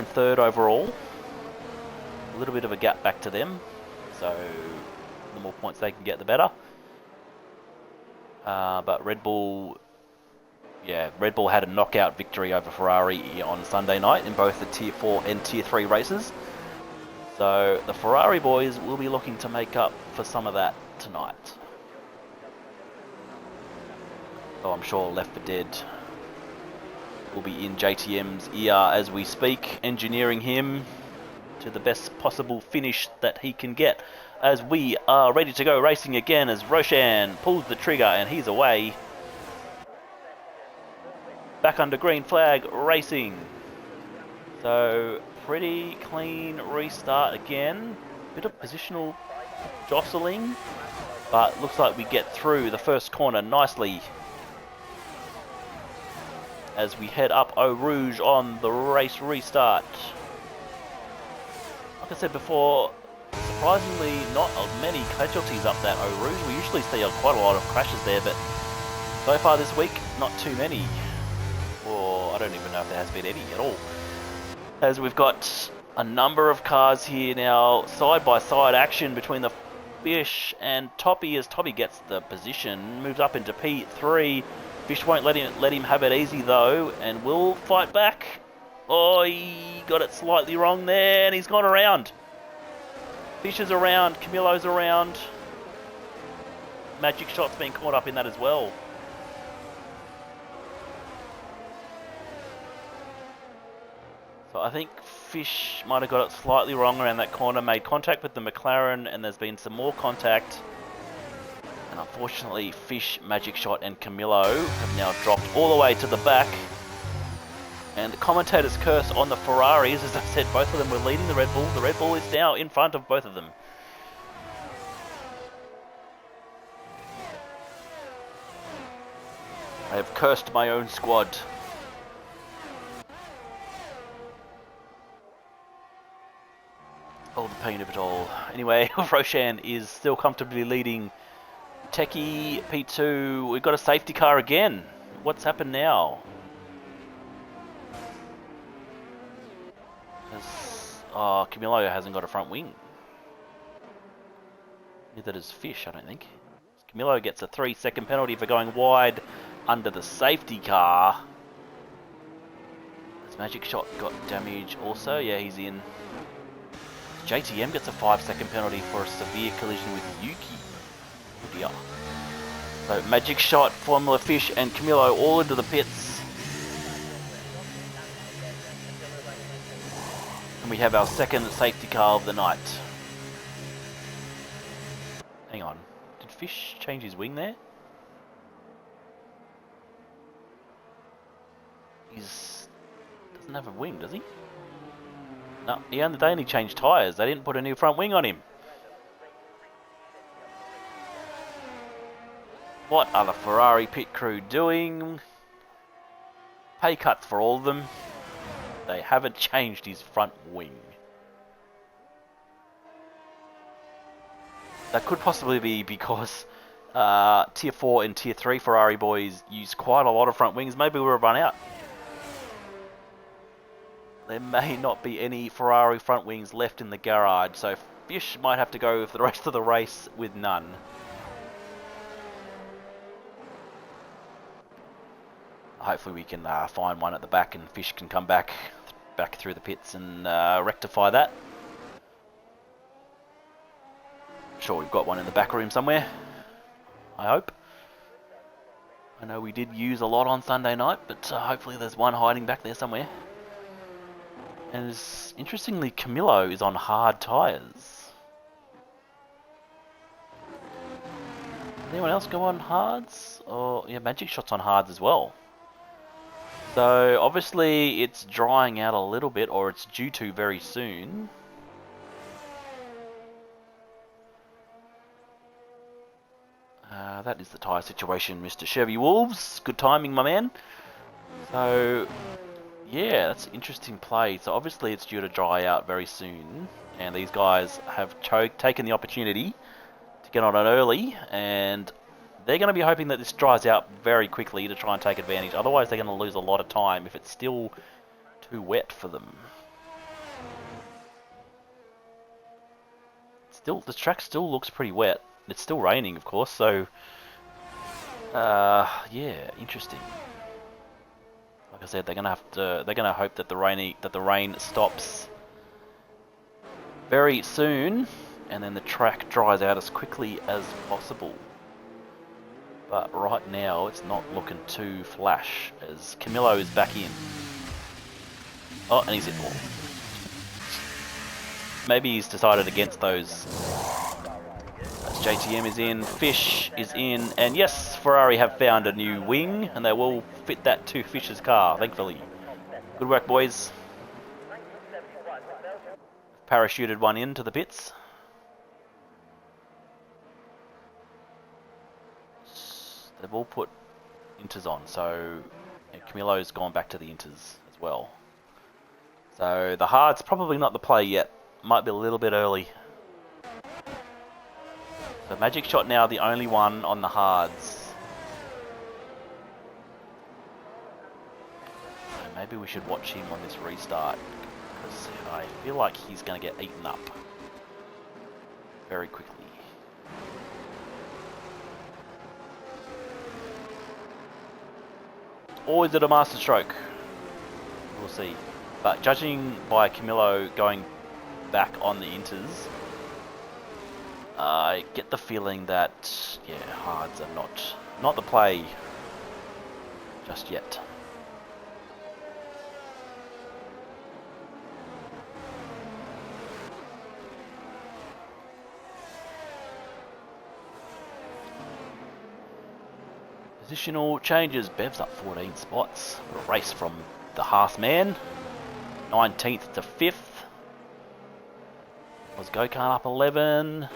[SPEAKER 1] 3rd overall. A little bit of a gap back to them, so the more points they can get, the better. But Red Bull had a knockout victory over Ferrari on Sunday night in both the Tier 4 and Tier 3 races. So the Ferrari boys will be looking to make up for some of that tonight. So I'm sure Left 4 Dead will be in JTM's ear as we speak, engineering him to the best possible finish that he can get, as we are ready to go racing again as Roshan pulls the trigger and he's away. Back under green flag racing. So pretty clean restart again. Bit of positional jostling, but looks like we get through the first corner nicely as we head up Eau Rouge on the race restart. Like I said before, surprisingly not many casualties up that Eau Rouge. We usually see quite a lot of crashes there, but so far this week, not too many. Or I don't even know if there has been any at all. As we've got a number of cars here now, side-by-side action between the Fish and Toppy, as Toppy gets the position, moves up into P3. Fish won't let him have it easy though, and will fight back. Oh, he got it slightly wrong there, and he's gone around. Fish is around, Camilo's around. Magic Shot's been caught up in that as well. So I think Fish might have got it slightly wrong around that corner, made contact with the McLaren, and there's been some more contact. And unfortunately, Fish, Magic Shot, and Camilo have now dropped all the way to the back. And the commentator's curse on the Ferraris, as I said, both of them were leading the Red Bull. The Red Bull is now in front of both of them. I have cursed my own squad. All the pain of it all. Anyway, Roshan is still comfortably leading. Techie, P2, we've got a safety car again. What's happened now? Oh, Camilo hasn't got a front wing. Neither does Fish, I don't think. Camilo gets a 3-second penalty for going wide under the safety car. Has Magic Shot got damage also? Yeah, he's in. JTM gets a 5-second penalty for a severe collision with Yuki. Oh dear. So Magic Shot, Formula Fish, and Camilo all into the pits. And we have our second safety car of the night. Hang on. Did Fish change his wing there? Doesn't have a wing, does he? No, they only changed tyres. They didn't put a new front wing on him. What are the Ferrari pit crew doing? Pay cuts for all of them. They haven't changed his front wing. That could possibly be because Tier 4 and Tier 3 Ferrari boys use quite a lot of front wings. Maybe we'll run out. There may not be any Ferrari front wings left in the garage, so Fish might have to go for the rest of the race with none. Hopefully we can find one at the back and Fish can come back through the pits and rectify that. I'm sure we've got one in the back room somewhere, I hope. I know we did use a lot on Sunday night, but hopefully there's one hiding back there somewhere. And interestingly, Camilo is on hard tyres. Anyone else go on hards? Or yeah, Magic Shot's on hards as well. So obviously it's drying out a little bit, or it's due to very soon. That is the tyre situation, Mr. Chevy Wolves. Good timing, my man. So yeah, that's interesting play. So obviously it's due to dry out very soon, and these guys have taken the opportunity to get on it early, and they're going to be hoping that this dries out very quickly to try and take advantage. Otherwise they're going to lose a lot of time if it's still too wet for them. The track still looks pretty wet. It's still raining, of course, so yeah, interesting. Like I said, they're gonna hope that the rain stops very soon, and then the track dries out as quickly as possible. But right now, it's not looking too flash as Camilo is back in. Oh, and he's hit the wall. Maybe he's decided against those. As JTM is in, Fish is in, and yes, Ferrari have found a new wing, and they will fit that to Fish's car, thankfully. Good work, boys. Parachuted one into the pits. They've all put inters on, so yeah, Camilo's gone back to the inters as well. So the hard's probably not the play yet. Might be a little bit early. So Magic Shot now the only one on the hards. So maybe we should watch him on this restart, because I feel like he's going to get eaten up very quickly. Or is it a master stroke? We'll see. But judging by Camilo going back on the inters, I get the feeling that, yeah, hards are not the play just yet. Positional changes. Bev's up 14 spots. A race from the half man. 19th to 5th. Was Gokhan up 11.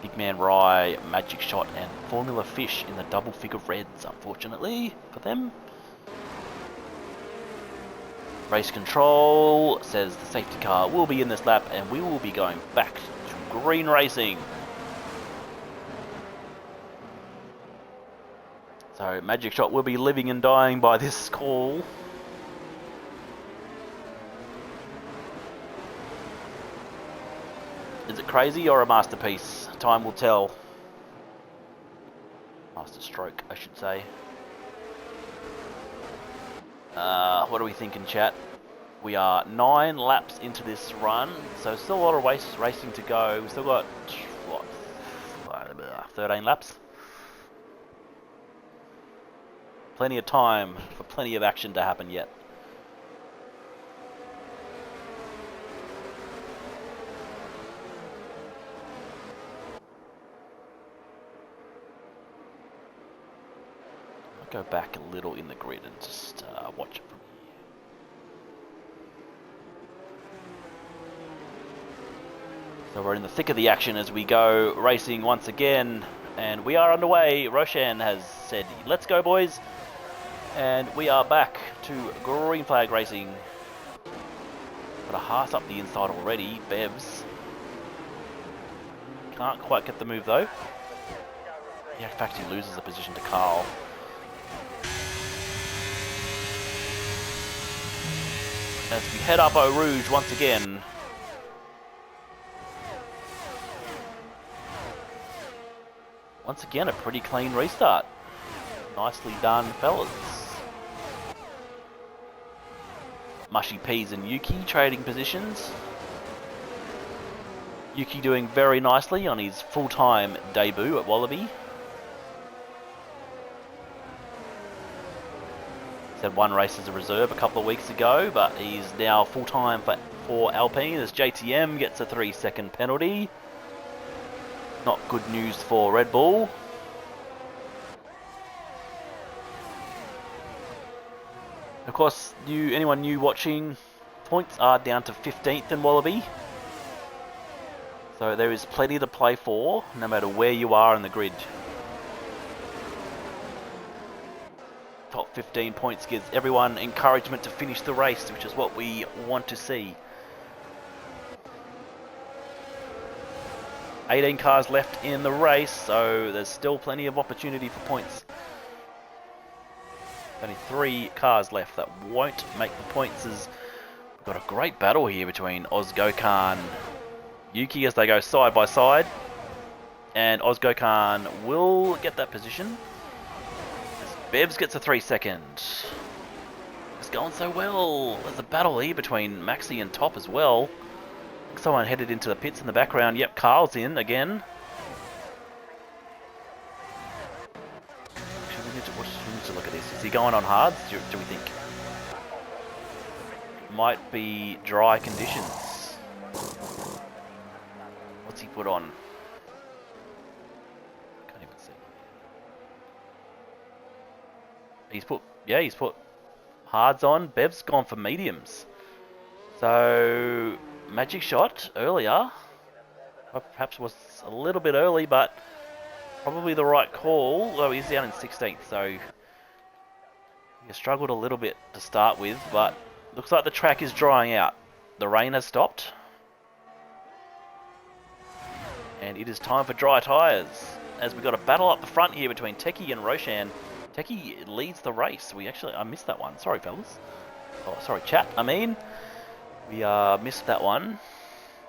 [SPEAKER 1] Big Man Rye, Magic Shot and Formula Fish in the double figure reds, unfortunately for them. Race control says the safety car will be in this lap and we will be going back to green racing. So Magic Shot will be living and dying by this call. Is it crazy or a masterpiece? Time will tell. Master stroke, I should say. What are we thinking, chat? We are 9 laps into this run, so still a lot of racing to go. We've still got, what, 13 laps? Plenty of time for plenty of action to happen yet. I'll go back a little in the grid and just watch it from here. So we're in the thick of the action as we go racing once again, and we are underway. Roshan has said, let's go boys, and we are back to green flag racing. Got a Haas up the inside already. Bevs can't quite get the move though. Yeah, in fact he loses the position to Carl. As we head up Eau Rouge once again. Once again, a pretty clean restart. Nicely done, fellas. Mushy Peas and Yuki trading positions. Yuki doing very nicely on his full-time debut at Wallaby. He's had one race as a reserve a couple of weeks ago, but he's now full-time for Alpine as JTM gets a 3-second penalty. Not good news for Red Bull. Of course, anyone new watching, points are down to 15th in Wallaby. So there is plenty to play for, no matter where you are in the grid. Top 15 points gives everyone encouragement to finish the race, which is what we want to see. 18 cars left in the race, so there's still plenty of opportunity for points. Only 3 cars left that won't make the points. We've got a great battle here between Ozgokhan and Yuki as they go side by side. And Ozgokhan will get that position. Bevs gets a 3-second. It's going so well. There's a battle here between Maxi and Top as well. Someone headed into the pits in the background. Yep, Carl's in again. Actually, we need to look at this. Is he going on hards, do we think? Might be dry conditions. What's he put on? Can't even see. He's put hards on. Bev's gone for mediums. So Magic Shot earlier Perhaps was a little bit early, but probably the right call. Though he's down in 16th, so he struggled a little bit to start with, but looks like the track is drying out. The rain has stopped. And it is time for dry tyres, as we've got a battle up the front here between Techie and Roshan. Techie leads the race. I missed that one. Sorry, fellas. Oh, sorry, chat. We missed that one.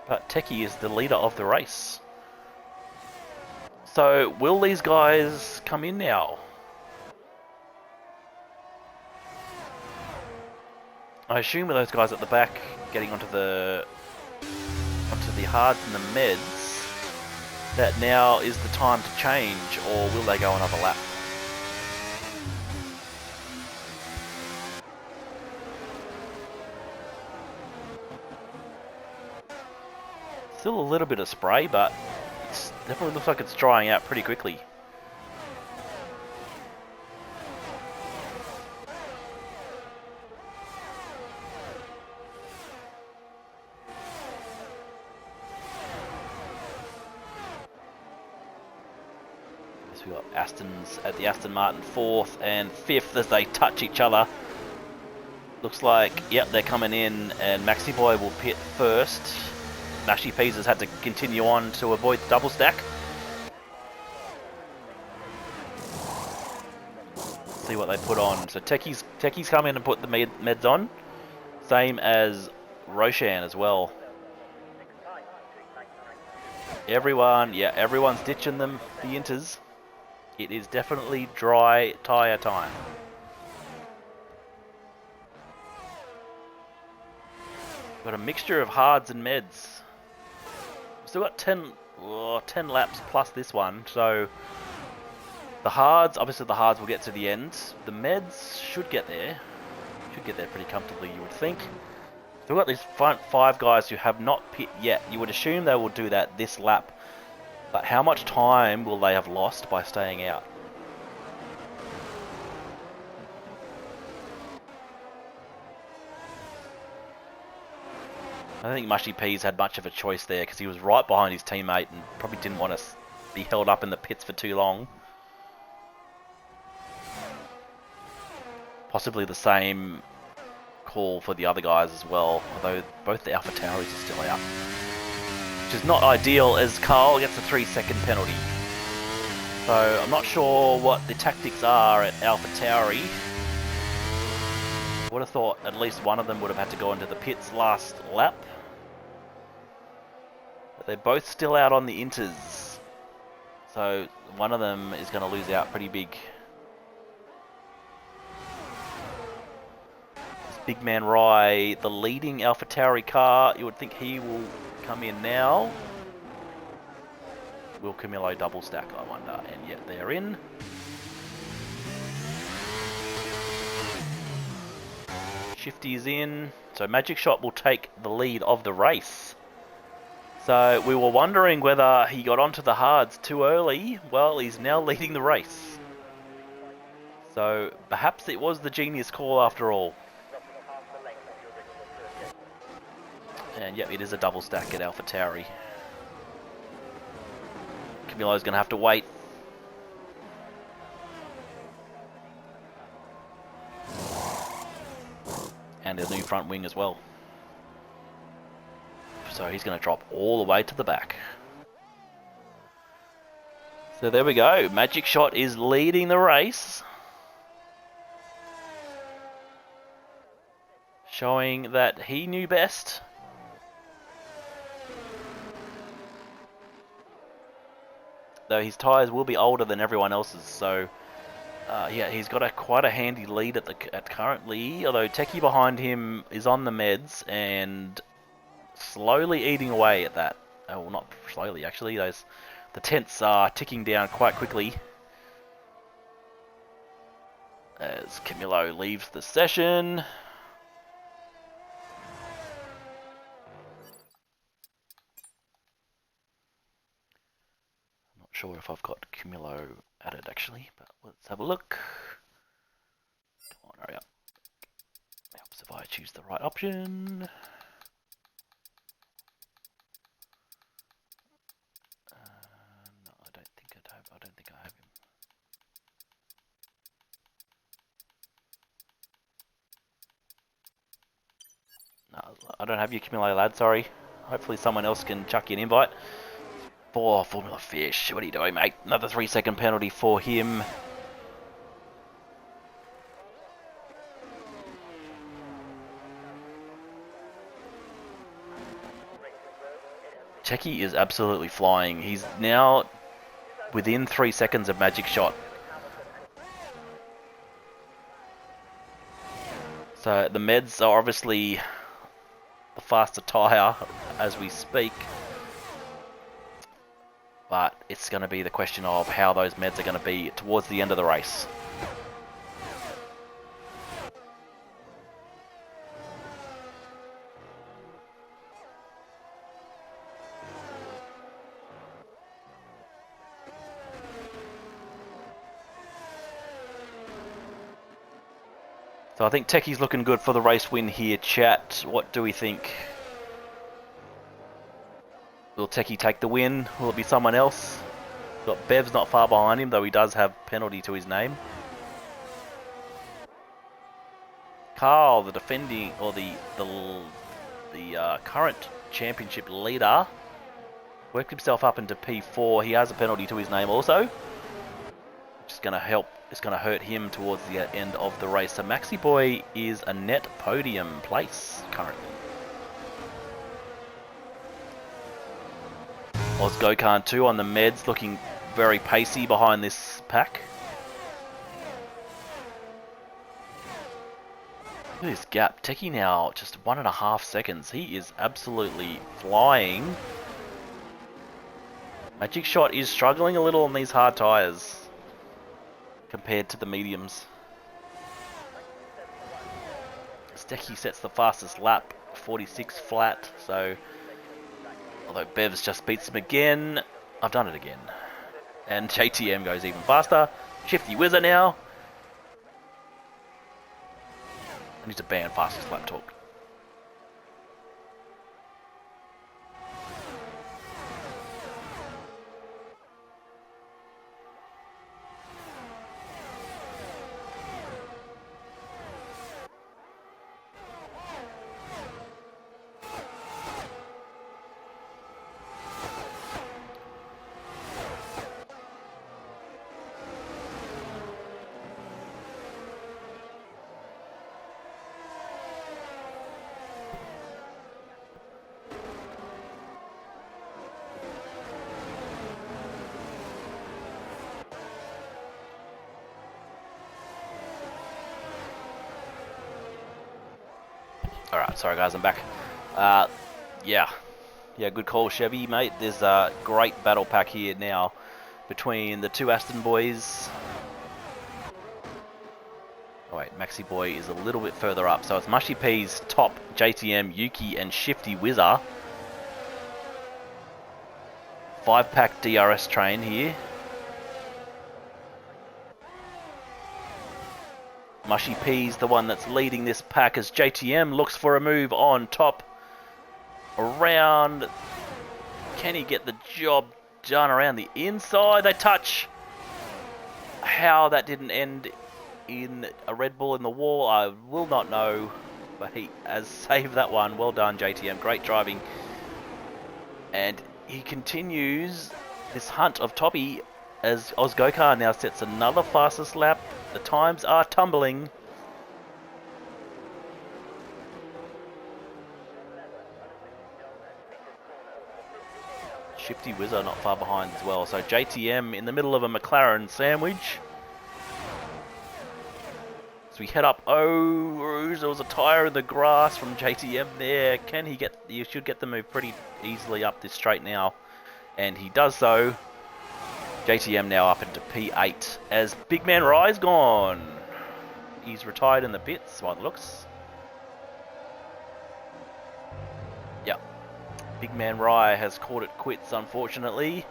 [SPEAKER 1] But Techie is the leader of the race. So, will these guys come in now? I assume with those guys at the back getting onto the hards and the meds, that now is the time to change, or will they go another lap? Still a little bit of spray, but it definitely looks like it's drying out pretty quickly. So we've got the Aston Martin 4th and 5th as they touch each other. Looks like, yep, they're coming in, and Maxi Boy will pit first. Mashy Peas has had to continue on to avoid the double stack. See what they put on. So Techie's come in and put the meds on. Same as Roshan as well. Everyone's ditching the inters. It is definitely dry tyre time. Got a mixture of hards and meds. Still got 10 laps plus this one, so obviously the hards will get to the end. The meds should get there. Should get there pretty comfortably, you would think. Still got these front 5 guys who have not pit yet. You would assume they will do that this lap. But how much time will they have lost by staying out? I don't think Mushy Peas had much of a choice there because he was right behind his teammate and probably didn't want to be held up in the pits for too long. Possibly the same call for the other guys as well, although both the Alpha Tauris are still out. Which is not ideal as Carl gets a 3-second penalty. So I'm not sure what the tactics are at Alpha Tauri. Would have thought at least one of them would have had to go into the pits last lap. But they're both still out on the inters. So one of them is going to lose out pretty big. This big man Rai, the leading AlphaTauri car, you would think he will come in now. Will Camillo double stack, I wonder, and yet they're in. Shifty's in, so Magic Shot will take the lead of the race. So we were wondering whether he got onto the hards too early. Well, he's now leading the race. So perhaps it was the genius call after all. And yep, it is a double stack at AlphaTauri. Camillo's going to have to wait. And a new front wing as well. So he's going to drop all the way to the back. So there we go. Magic Shot is leading the race. Showing that he knew best. Though his tyres will be older than everyone else's, so yeah, he's got quite a handy lead at currently. Although Techie behind him is on the meds and slowly eating away at that. Oh, well, not slowly actually. The tenths are ticking down quite quickly as Camillo leaves the session. Sure if I've got Camillo added actually, but let's have a look. Come on, hurry up. Helps if I choose the right option. No, I don't have you accumulator, lad, sorry. Hopefully someone else can chuck you an invite. For Formula Fish, what are you doing, mate? Another 3-second penalty for him. Techie is absolutely flying. He's now within 3 seconds of Magic Shot. So the Meds are obviously the faster tyre as we speak. But it's going to be the question of how those Meds are going to be towards the end of the race. So I think Techie's looking good for the race win here, chat. What do we think? Will Techie take the win? Will it be someone else? Got Bev's not far behind him, though he does have penalty to his name. Carl, the defending, or the current championship leader, worked himself up into P4. He has a penalty to his name also, which is going to help. It's going to hurt him towards the end of the race. So Maxi Boy is a net podium place currently. Oz Gokhan 2 on the Meds, looking very pacey behind this pack. Look at this gap. Techie now just 1.5 seconds. He is absolutely flying. Magic Shot is struggling a little on these hard tyres compared to the mediums. Techie sets the fastest lap, 46 flat, so although Bev's just beats him again, I've done it again. And JTM goes even faster. Shifty Whizzer now. I need to ban fastest lap talk. Alright, sorry guys, I'm back. Yeah, good call, Chevy, mate. There's a great battle pack here now between the two Aston boys. Oh wait, Maxi Boy is a little bit further up. So it's Mushy P's top, JTM, Yuki, and Shifty Whizzer. 5-pack DRS train here. Mushy P's the one that's leading this pack as JTM looks for a move on top. Around. Can he get the job done around the inside? They touch. How that didn't end in a Red Bull in the wall, I will not know. But he has saved that one. Well done, JTM. Great driving. And he continues this hunt of Toppy as Oz Gokhan now sets another fastest lap. The times are tumbling. Shifty Whizzer not far behind as well. So JTM in the middle of a McLaren sandwich. As we head up, oh, there was a tyre in the grass from JTM there. Can he get, you should get the move pretty easily up this straight now. And he does so. JTM now up into P8 as Big Man Rye's gone. He's retired in the pits by the looks. Yep. Big Man Rye has called it quits, unfortunately.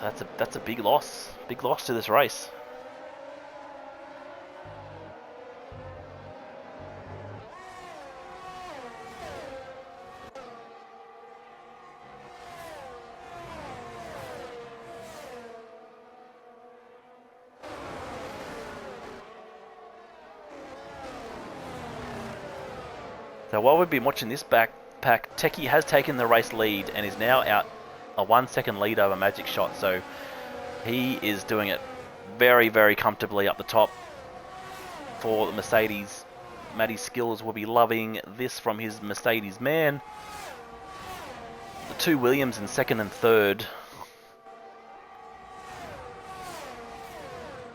[SPEAKER 1] So that's a big loss. Big loss to this race. So while we've been watching this pack, Techie has taken the race lead and is now out a 1 second lead over Magic Shot. So he is doing it very, very comfortably up the top for the Mercedes. Matty Skills will be loving this from his Mercedes man. The two Williams in second and third.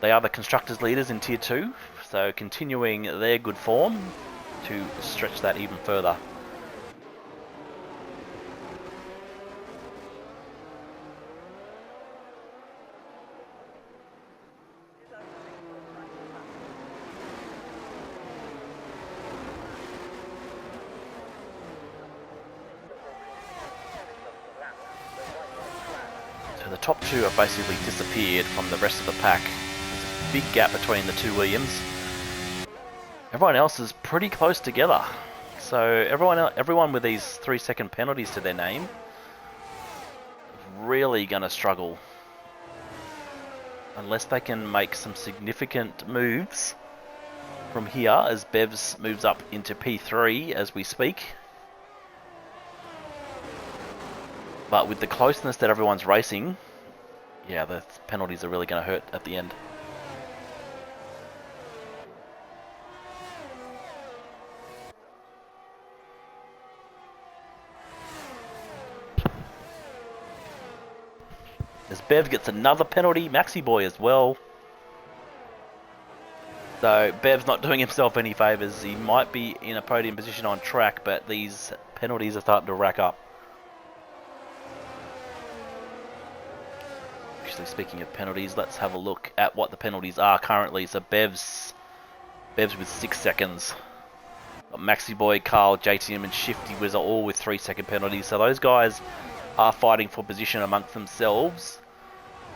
[SPEAKER 1] They are the constructors leaders in Tier 2, so continuing their good form to stretch that even further. So the top two have basically disappeared from the rest of the pack. There's a big gap between the two Williams. Everyone else is pretty close together. So everyone with these 3 second penalties to their name really going to struggle unless they can make some significant moves from here as Bevs moves up into P3 as we speak. But with the closeness that everyone's racing, yeah, the penalties are really going to hurt at the end. As Bev gets another penalty, Maxi Boy as well. So Bev's not doing himself any favours. He might be in a podium position on track, but these penalties are starting to rack up. Actually, speaking of penalties, let's have a look at what the penalties are currently. So Bev's with 6 seconds. Maxi Boy, Carl, JTM and Shifty Wiz are all with 3 second penalties. So those guys are fighting for position amongst themselves.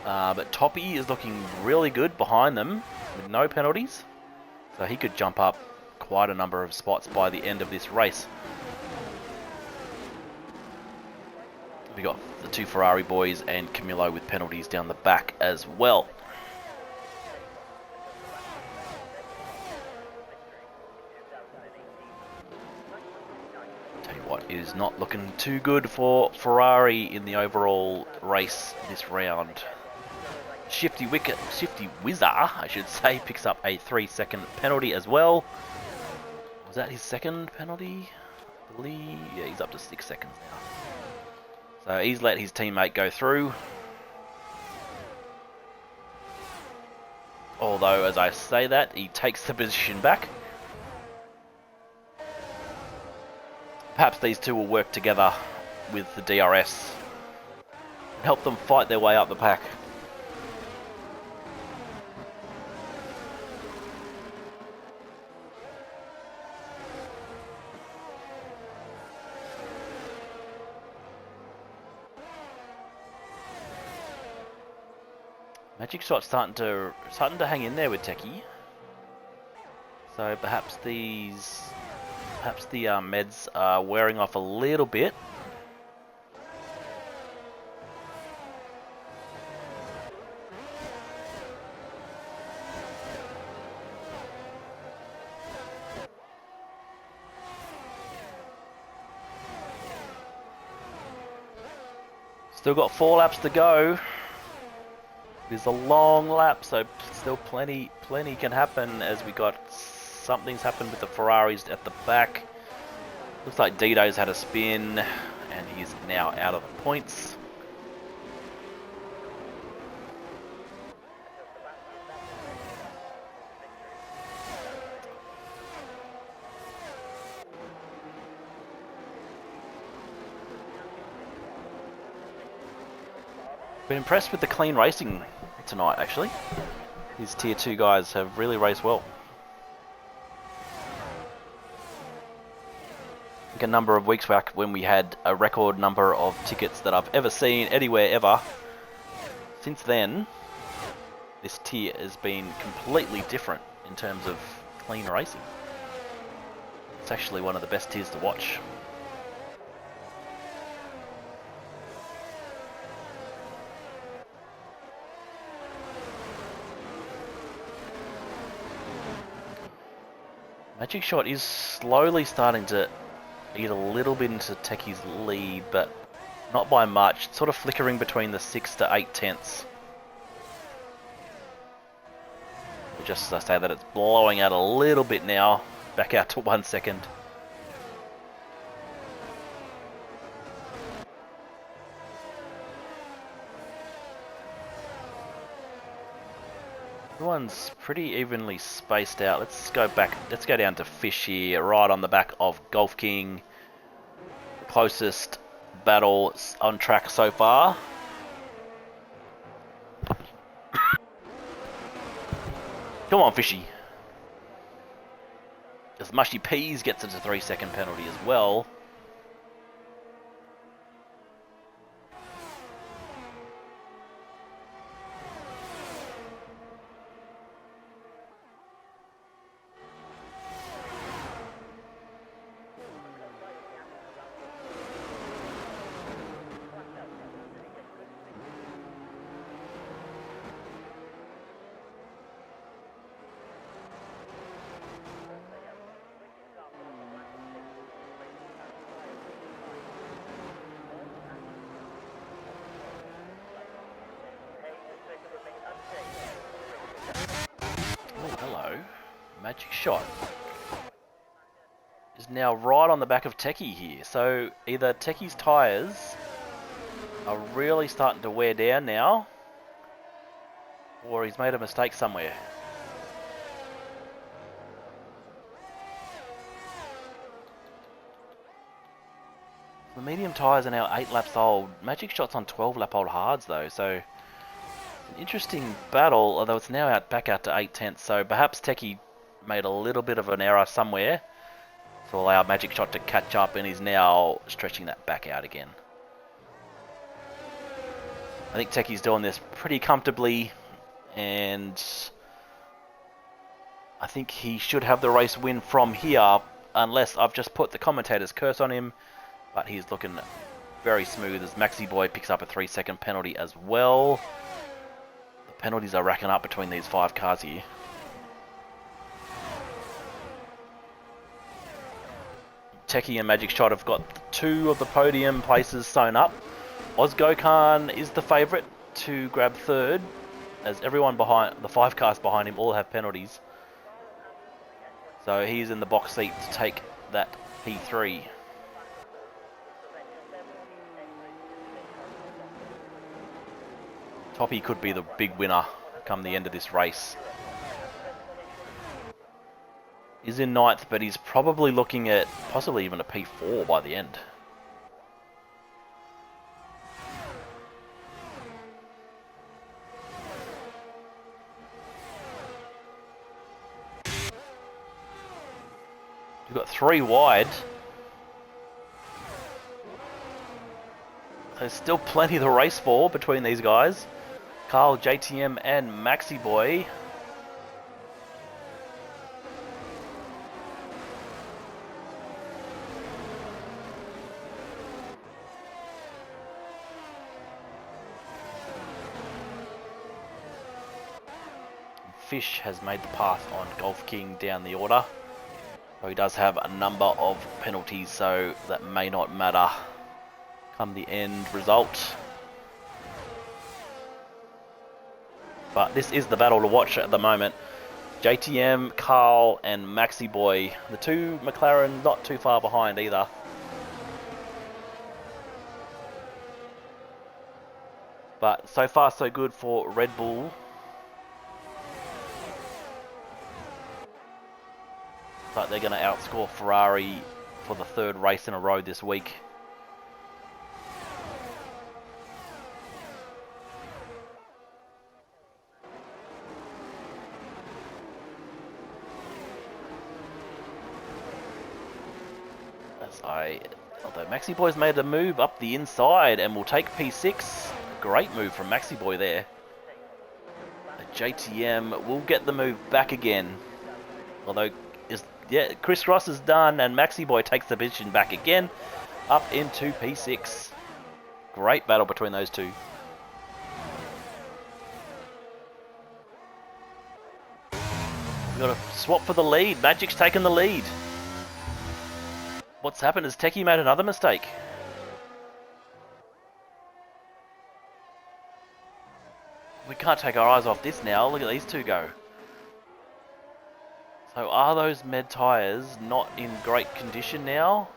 [SPEAKER 1] But Toppy is looking really good behind them with no penalties. So he could jump up quite a number of spots by the end of this race. We got the two Ferrari boys and Camillo with penalties down the back as well. Tell you what, is not looking too good for Ferrari in the overall race this round. Shifty Wizard, I should say, picks up a 3 second penalty as well. Was that his second penalty? I believe, yeah, he's up to 6 seconds now. So he's let his teammate go through. Although, as I say that, he takes the position back. Perhaps these two will work together with the DRS and help them fight their way up the pack. Magic Shot starting to hang in there with Techie. So perhaps the meds are wearing off a little bit. Still got 4 laps to go. It's a long lap, so still plenty can happen as we got something's happened with the Ferraris at the back. Looks like Dito's had a spin and he's now out of the points. Been impressed with the clean racing tonight, actually. These tier 2 guys have really raced well. I think a number of weeks back when we had a record number of tickets that I've ever seen anywhere ever. Since then, this tier has been completely different in terms of clean racing. It's actually one of the best tiers to watch. Magic Shot is slowly starting to eat a little bit into Techie's lead, but not by much. It's sort of flickering between the 6 to 8 tenths. Just as I say that, it's blowing out a little bit now. Back out to 1 second. Everyone's pretty evenly spaced out. Let's go back. Let's go down to Fish here, right on the back of Golf King. Closest battle on track so far. Come on, Fishy. As Mushy Peas gets into 3-second penalty as well. Oh, hello. Magic Shot is now right on the back of Techie here. So either Techie's tyres are really starting to wear down now, or he's made a mistake somewhere. The medium tyres are now 8 laps old. Magic Shot's on 12 lap old hards though, so an interesting battle, although it's now back out to 8 tenths, so perhaps Techie made a little bit of an error somewhere to allow Magic Shot to catch up, and he's now stretching that back out again. I think Techie's doing this pretty comfortably, and I think he should have the race win from here, unless I've just put the commentator's curse on him, but he's looking very smooth as Maxi Boy picks up a 3-second penalty as well. The penalties are racking up between these 5 cars here. Techie and Magic Shot have got 2 of the podium places sewn up. Ozgokan is the favourite to grab 3rd, as everyone behind the 5 cars behind him all have penalties. So he's in the box seat to take that P3. Toppy could be the big winner come the end of this race. He's in 9th, but he's probably looking at possibly even a P4 by the end. We've got 3 wide. There's still plenty to race for between these guys. Carl, JTM and Maxi Boy. Fish has made the path on Golf King down the order. So he does have a number of penalties, so that may not matter come the end result. But this is the battle to watch at the moment. JTM, Carl and Maxi Boy. The 2 McLaren not too far behind either. But so far so good for Red Bull. But they're going to outscore Ferrari for the 3rd race in a row this week. Although Maxi Boy's made a move up the inside and will take P6. Great move from Maxi Boy there. JTM will get the move back again. Although, Chris Ross is done and Maxi Boy takes the position back again. Up into P6. Great battle between those 2. We've got a swap for the lead. Magic's taken the lead. What's happened is Techie made another mistake. We can't take our eyes off this now. Look at these two go. So are those med tyres not in great condition now?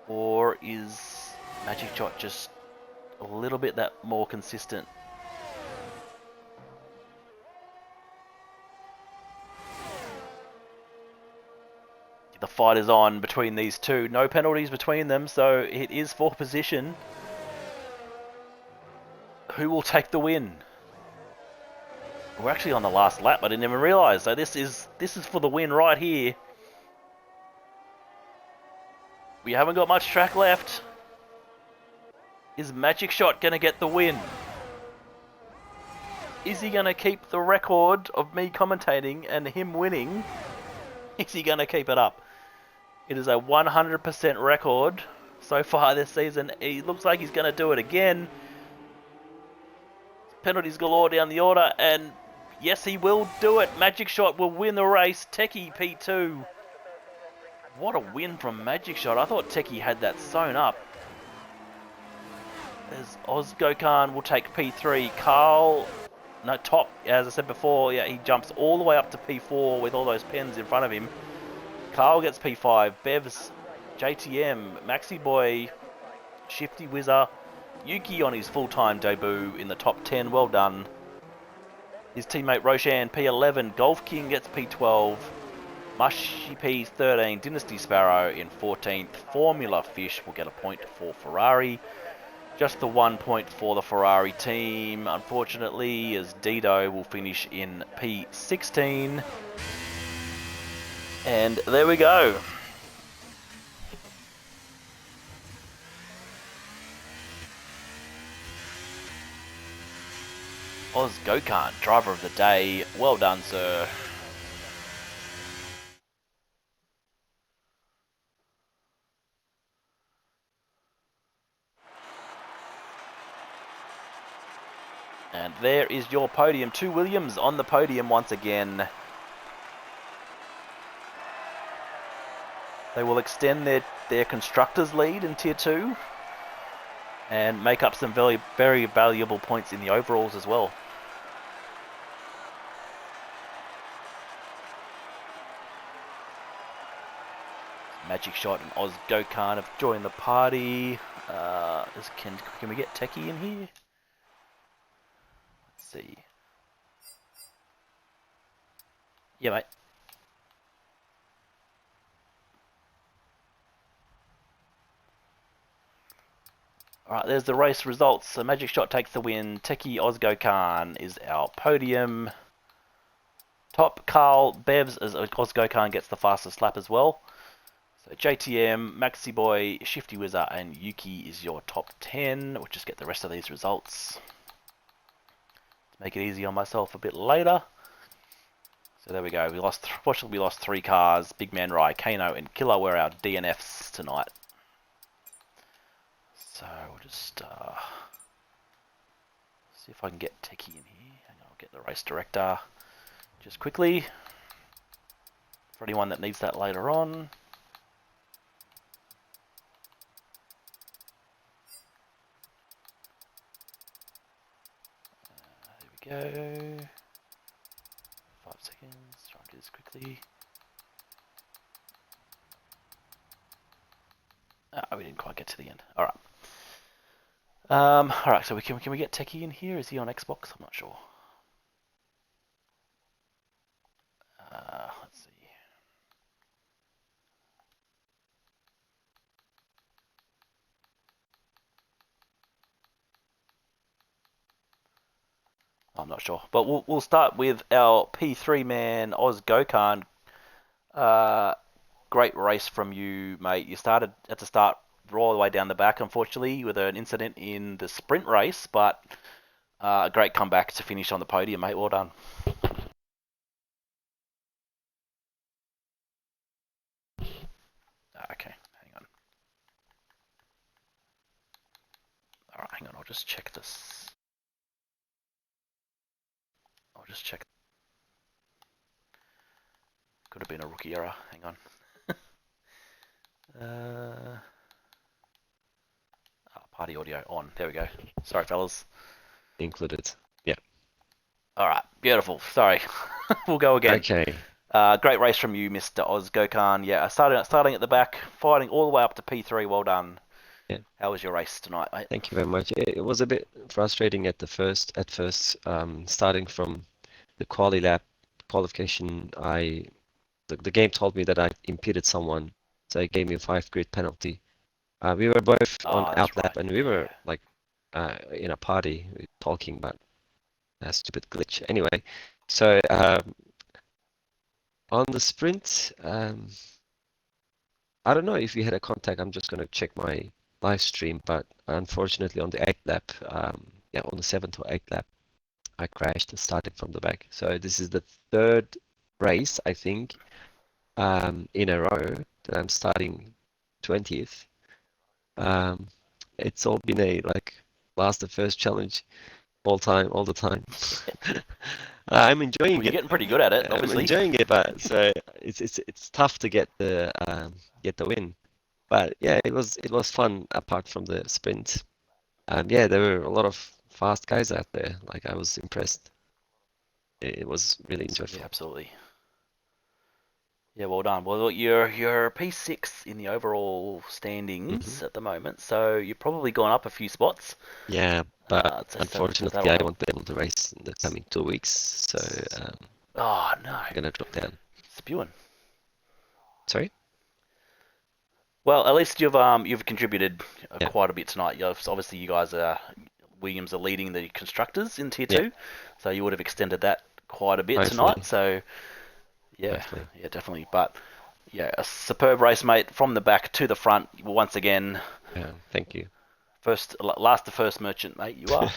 [SPEAKER 1] Or is Magic Shot just a little bit that more consistent? The fight is on between these two. No penalties between them, so it is for position. Who will take the win? We're actually on the last lap. I didn't even realise. So this is for the win right here. We haven't got much track left. Is Magic Shot going to get the win? Is he going to keep the record of me commentating and him winning? Is he going to keep it up? It is a 100% record so far this season. He looks like he's going to do it again. Penalties galore down the order, and yes, he will do it. Magic Shot will win the race. Techie P2. What a win from Magic Shot. I thought Techie had that sewn up. As Ozgokan will take P3. Top, as I said before, yeah, he jumps all the way up to P4 with all those pens in front of him. Carl gets P5, Bevs, JTM, Maxi Boy, Shifty Whizzer, Yuki on his full-time debut in the top 10, well done. His teammate Roshan P11, Golf King gets P12, Mushy P13, Dynasty Sparrow in 14th, Formula Fish will get a point for Ferrari. Just the 1 point for the Ferrari team, unfortunately, as Dido will finish in P16. And there we go. Ozgokan, driver of the day. Well done, sir. And there is your podium. 2 Williams on the podium once again. They will extend their constructors lead in Tier 2 and make up some very, very valuable points in the overalls as well. Magic Shot and Ozgokan have joined the party. Can we get Techie in here? Let's see. Yeah, mate. Alright, there's the race results. So Magic Shot takes the win. Techie Ozgokan is our podium. Top Carl Bevs as Ozgokan gets the fastest lap as well. So JTM, Maxi Boy, Shifty Whizzer, and Yuki is your top 10. We'll just get the rest of these results. To make it easy on myself a bit later. So there we go. Fortunately, we lost 3 cars. Big Man Rai, Kano, and Killer were our DNFs tonight. So we'll just see if I can get Techie in here. Hang on, I'll get the race director just quickly for anyone that needs that later on. There we go. 5 seconds. Try and do this quickly. We didn't quite get to the end. All right. Alright, so can we get Techie in here? Is he on Xbox? I'm not sure. Let's see. I'm not sure, but we'll start with our P3 man Ozgokan. Great race from you, mate. You started at the start all the way down the back, unfortunately, with an incident in the sprint race, but a great comeback to finish on the podium, mate. Well done. Okay, hang on. Alright, hang on, I'll just check this. I'll just check. Could have been a rookie error, hang on. Uh, Party audio on. There we go. Sorry, fellas.
[SPEAKER 3] Included. Yeah.
[SPEAKER 1] All right, beautiful. Sorry, we'll go again.
[SPEAKER 3] Okay.
[SPEAKER 1] Great race from you, Mr. Oz Gokhan. Yeah, starting at the back, fighting all the way up to P3. Well done.
[SPEAKER 3] Yeah.
[SPEAKER 1] How was your race tonight, mate?
[SPEAKER 3] Thank you very much. It was a bit frustrating at first, starting from the qualification. The game told me that I impeded someone, so it gave me a 5 grid penalty. We were both on
[SPEAKER 1] Oh, that's
[SPEAKER 3] outlap,
[SPEAKER 1] right.
[SPEAKER 3] and we
[SPEAKER 1] Yeah,
[SPEAKER 3] were
[SPEAKER 1] yeah.
[SPEAKER 3] like in a party talking about that stupid glitch. Anyway, so on the sprint, I don't know if we had a contact. I'm just gonna check my live stream, but unfortunately on the 8th lap, yeah, on the 7th or 8th lap, I crashed starting from the back. So this is the third race, I think, in a row that I'm starting 20th. Um, it's all been a like last the first challenge all the time. I'm
[SPEAKER 1] Well,
[SPEAKER 3] enjoying
[SPEAKER 1] you're
[SPEAKER 3] it.
[SPEAKER 1] getting pretty good at it,
[SPEAKER 3] I'm
[SPEAKER 1] obviously.
[SPEAKER 3] enjoying it, but so it's tough to get the win. But yeah, it was fun apart from the sprint. Yeah, there were a lot of fast guys out there. Like I was impressed. It was really
[SPEAKER 1] Yeah,
[SPEAKER 3] enjoyable.
[SPEAKER 1] absolutely. Yeah, well done. Well, you're P6 in the overall
[SPEAKER 3] Hmm.
[SPEAKER 1] standings at the moment, so you've probably gone up a few spots.
[SPEAKER 3] Yeah, but
[SPEAKER 1] So
[SPEAKER 3] unfortunately,
[SPEAKER 1] that'll
[SPEAKER 3] I
[SPEAKER 1] help.
[SPEAKER 3] won't be able to race in the coming 2 weeks, so
[SPEAKER 1] Oh no,
[SPEAKER 3] I'm gonna drop down.
[SPEAKER 1] spewing.
[SPEAKER 3] Sorry?
[SPEAKER 1] Well, at least you've contributed
[SPEAKER 3] Yeah,
[SPEAKER 1] quite a bit tonight. Obviously, you guys are Williams are leading the constructors in tier
[SPEAKER 3] yeah,
[SPEAKER 1] two, so you would have extended that quite a bit tonight.
[SPEAKER 3] hopefully,
[SPEAKER 1] So yeah,
[SPEAKER 3] hopefully.
[SPEAKER 1] yeah, definitely. But yeah, a superb race, mate, from the back to the front. Once again,
[SPEAKER 3] Yeah, thank you.
[SPEAKER 1] last the first merchant, mate. You are.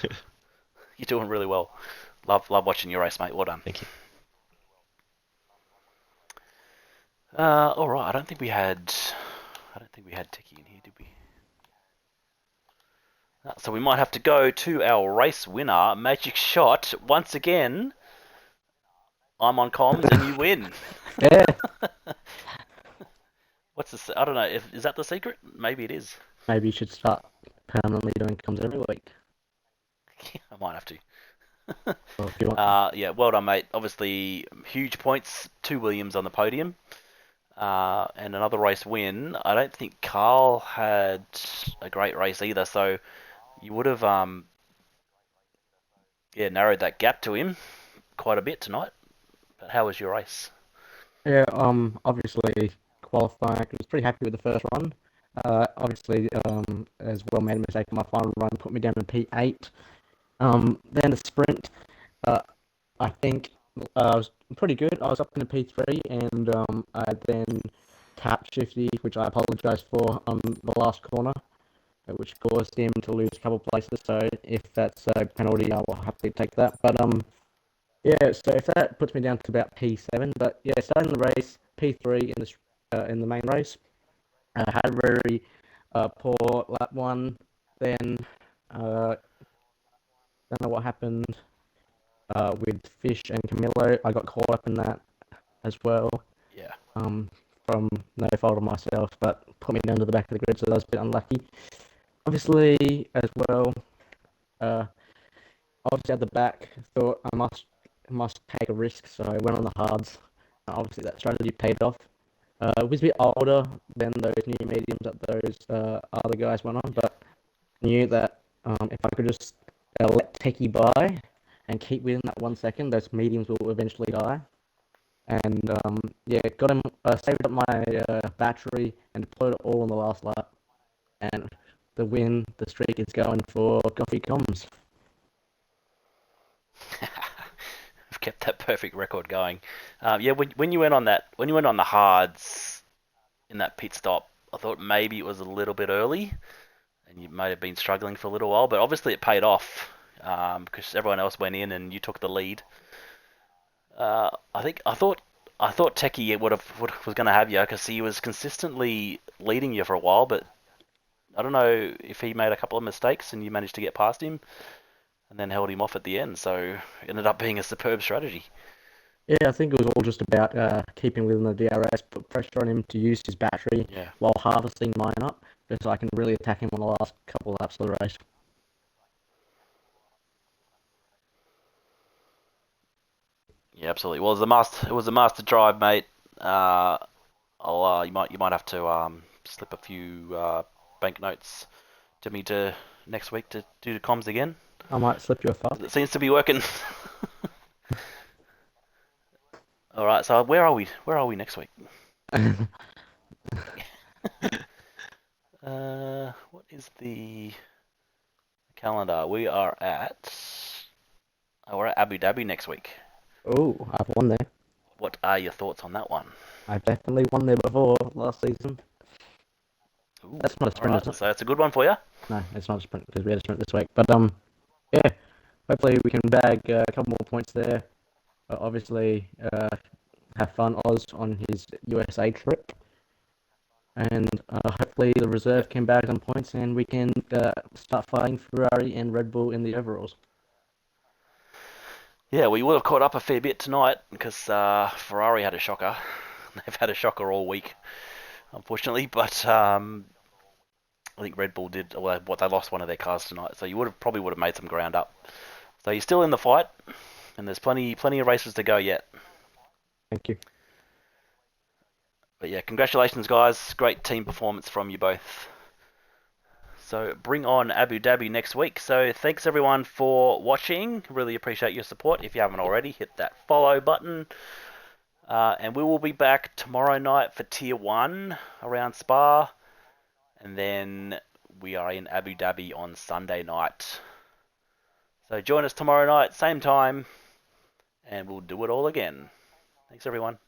[SPEAKER 1] You're doing really well. Love watching your race, mate. Well done.
[SPEAKER 3] Thank you.
[SPEAKER 1] All right. I don't think we had. I don't think we had Techie in here, did we? So we might have to go to our race winner, Magic Shot. Once again, I'm on comms and you win.
[SPEAKER 4] Yeah,
[SPEAKER 1] What's this? I don't know. Is that the secret? Maybe it is.
[SPEAKER 4] maybe you should start permanently doing comms every week.
[SPEAKER 1] I might have to.
[SPEAKER 4] Or if you want,
[SPEAKER 1] Yeah, well done, mate. Obviously, huge points. 2 Williams on the podium. And another race win. I don't think Carl had a great race either, so you would have yeah, narrowed that gap to him quite a bit tonight. But how was your race?
[SPEAKER 4] yeah, obviously qualifying, I was pretty happy with the first run. Obviously, as well made a mistake on my final run, put me down in P8. Then the sprint, uh, I think I was pretty good. I was up in the P3, and I then tapped Shifty, which I apologise for on the last corner, which caused him to lose a couple places. So if that's a penalty, I will have to take that. But yeah, so if that puts me down to about P7, but yeah, starting the race P3 in the main race, I had a very poor lap one. Then don't know what happened with Fish and Camillo. I got caught up in that as well.
[SPEAKER 1] Yeah.
[SPEAKER 4] Um, from no fault of myself, but put me down to the back of the grid, so that was a bit unlucky. Obviously, as well, uh, obviously at the back, thought I must take a risk, so I went on the hards. Obviously, that strategy paid off. It was a bit older than those new mediums that those other guys went on, but knew that if I could just let Techie by and keep within that 1 second, those mediums will eventually die. And yeah, got him, saved up my battery and deployed it all on the last lap. And the streak is going for Coffee Comms.
[SPEAKER 1] I've kept that perfect record going. Yeah, when you went on the hards in that pit stop, I thought maybe it was a little bit early, and you may have been struggling for a little while. But obviously it paid off because everyone else went in and you took the lead. I thought Techie was going to have you because he was consistently leading you for a while, but I don't know if he made a couple of mistakes and you managed to get past him and then held him off at the end. So it ended up being a superb strategy.
[SPEAKER 4] Yeah, I think it was all just about keeping within the DRS, put pressure on him to use his battery
[SPEAKER 1] Yeah.
[SPEAKER 4] while harvesting mine up, just so I can really attack him on the last couple of laps of the race.
[SPEAKER 1] Yeah, absolutely. Well, it was a master drive, mate. You might have to slip a few banknotes to me to next week to do the comms again.
[SPEAKER 4] I might slip you a
[SPEAKER 1] 'Cause
[SPEAKER 4] fuck.
[SPEAKER 1] it seems to be working. All right, so where are we? Where are we next week? What is the calendar? We're at Abu Dhabi next week.
[SPEAKER 4] Oh, I've won there.
[SPEAKER 1] What are your thoughts on that one?
[SPEAKER 4] I definitely won there before last season.
[SPEAKER 1] Ooh,
[SPEAKER 4] That's not a
[SPEAKER 1] all
[SPEAKER 4] sprint,
[SPEAKER 1] right,
[SPEAKER 4] is it?
[SPEAKER 1] so it's a good one for you.
[SPEAKER 4] No, it's not a sprint because we had a sprint this week. But yeah, hopefully we can bag a couple more points there. Obviously, have fun Oz on his USA trip, and hopefully the reserve
[SPEAKER 1] Yep.
[SPEAKER 4] can bag some points, and we can start fighting Ferrari and Red Bull in the overalls.
[SPEAKER 1] Yeah, we would have caught up a fair bit tonight because Ferrari had a shocker. They've had a shocker all week, unfortunately. But I think Red Bull did. Well, what they lost one of their cars tonight, so you probably would have made some ground up. So you're still in the fight, and there's plenty of races to go yet.
[SPEAKER 4] Thank you.
[SPEAKER 1] But yeah, congratulations, guys. Great team performance from you both. So bring on Abu Dhabi next week. So thanks everyone for watching. Really appreciate your support. If you haven't already, hit that follow button. And we will be back tomorrow night for Tier 1 around Spa. And then we are in Abu Dhabi on Sunday night. So join us tomorrow night, same time, and we'll do it all again. Thanks everyone.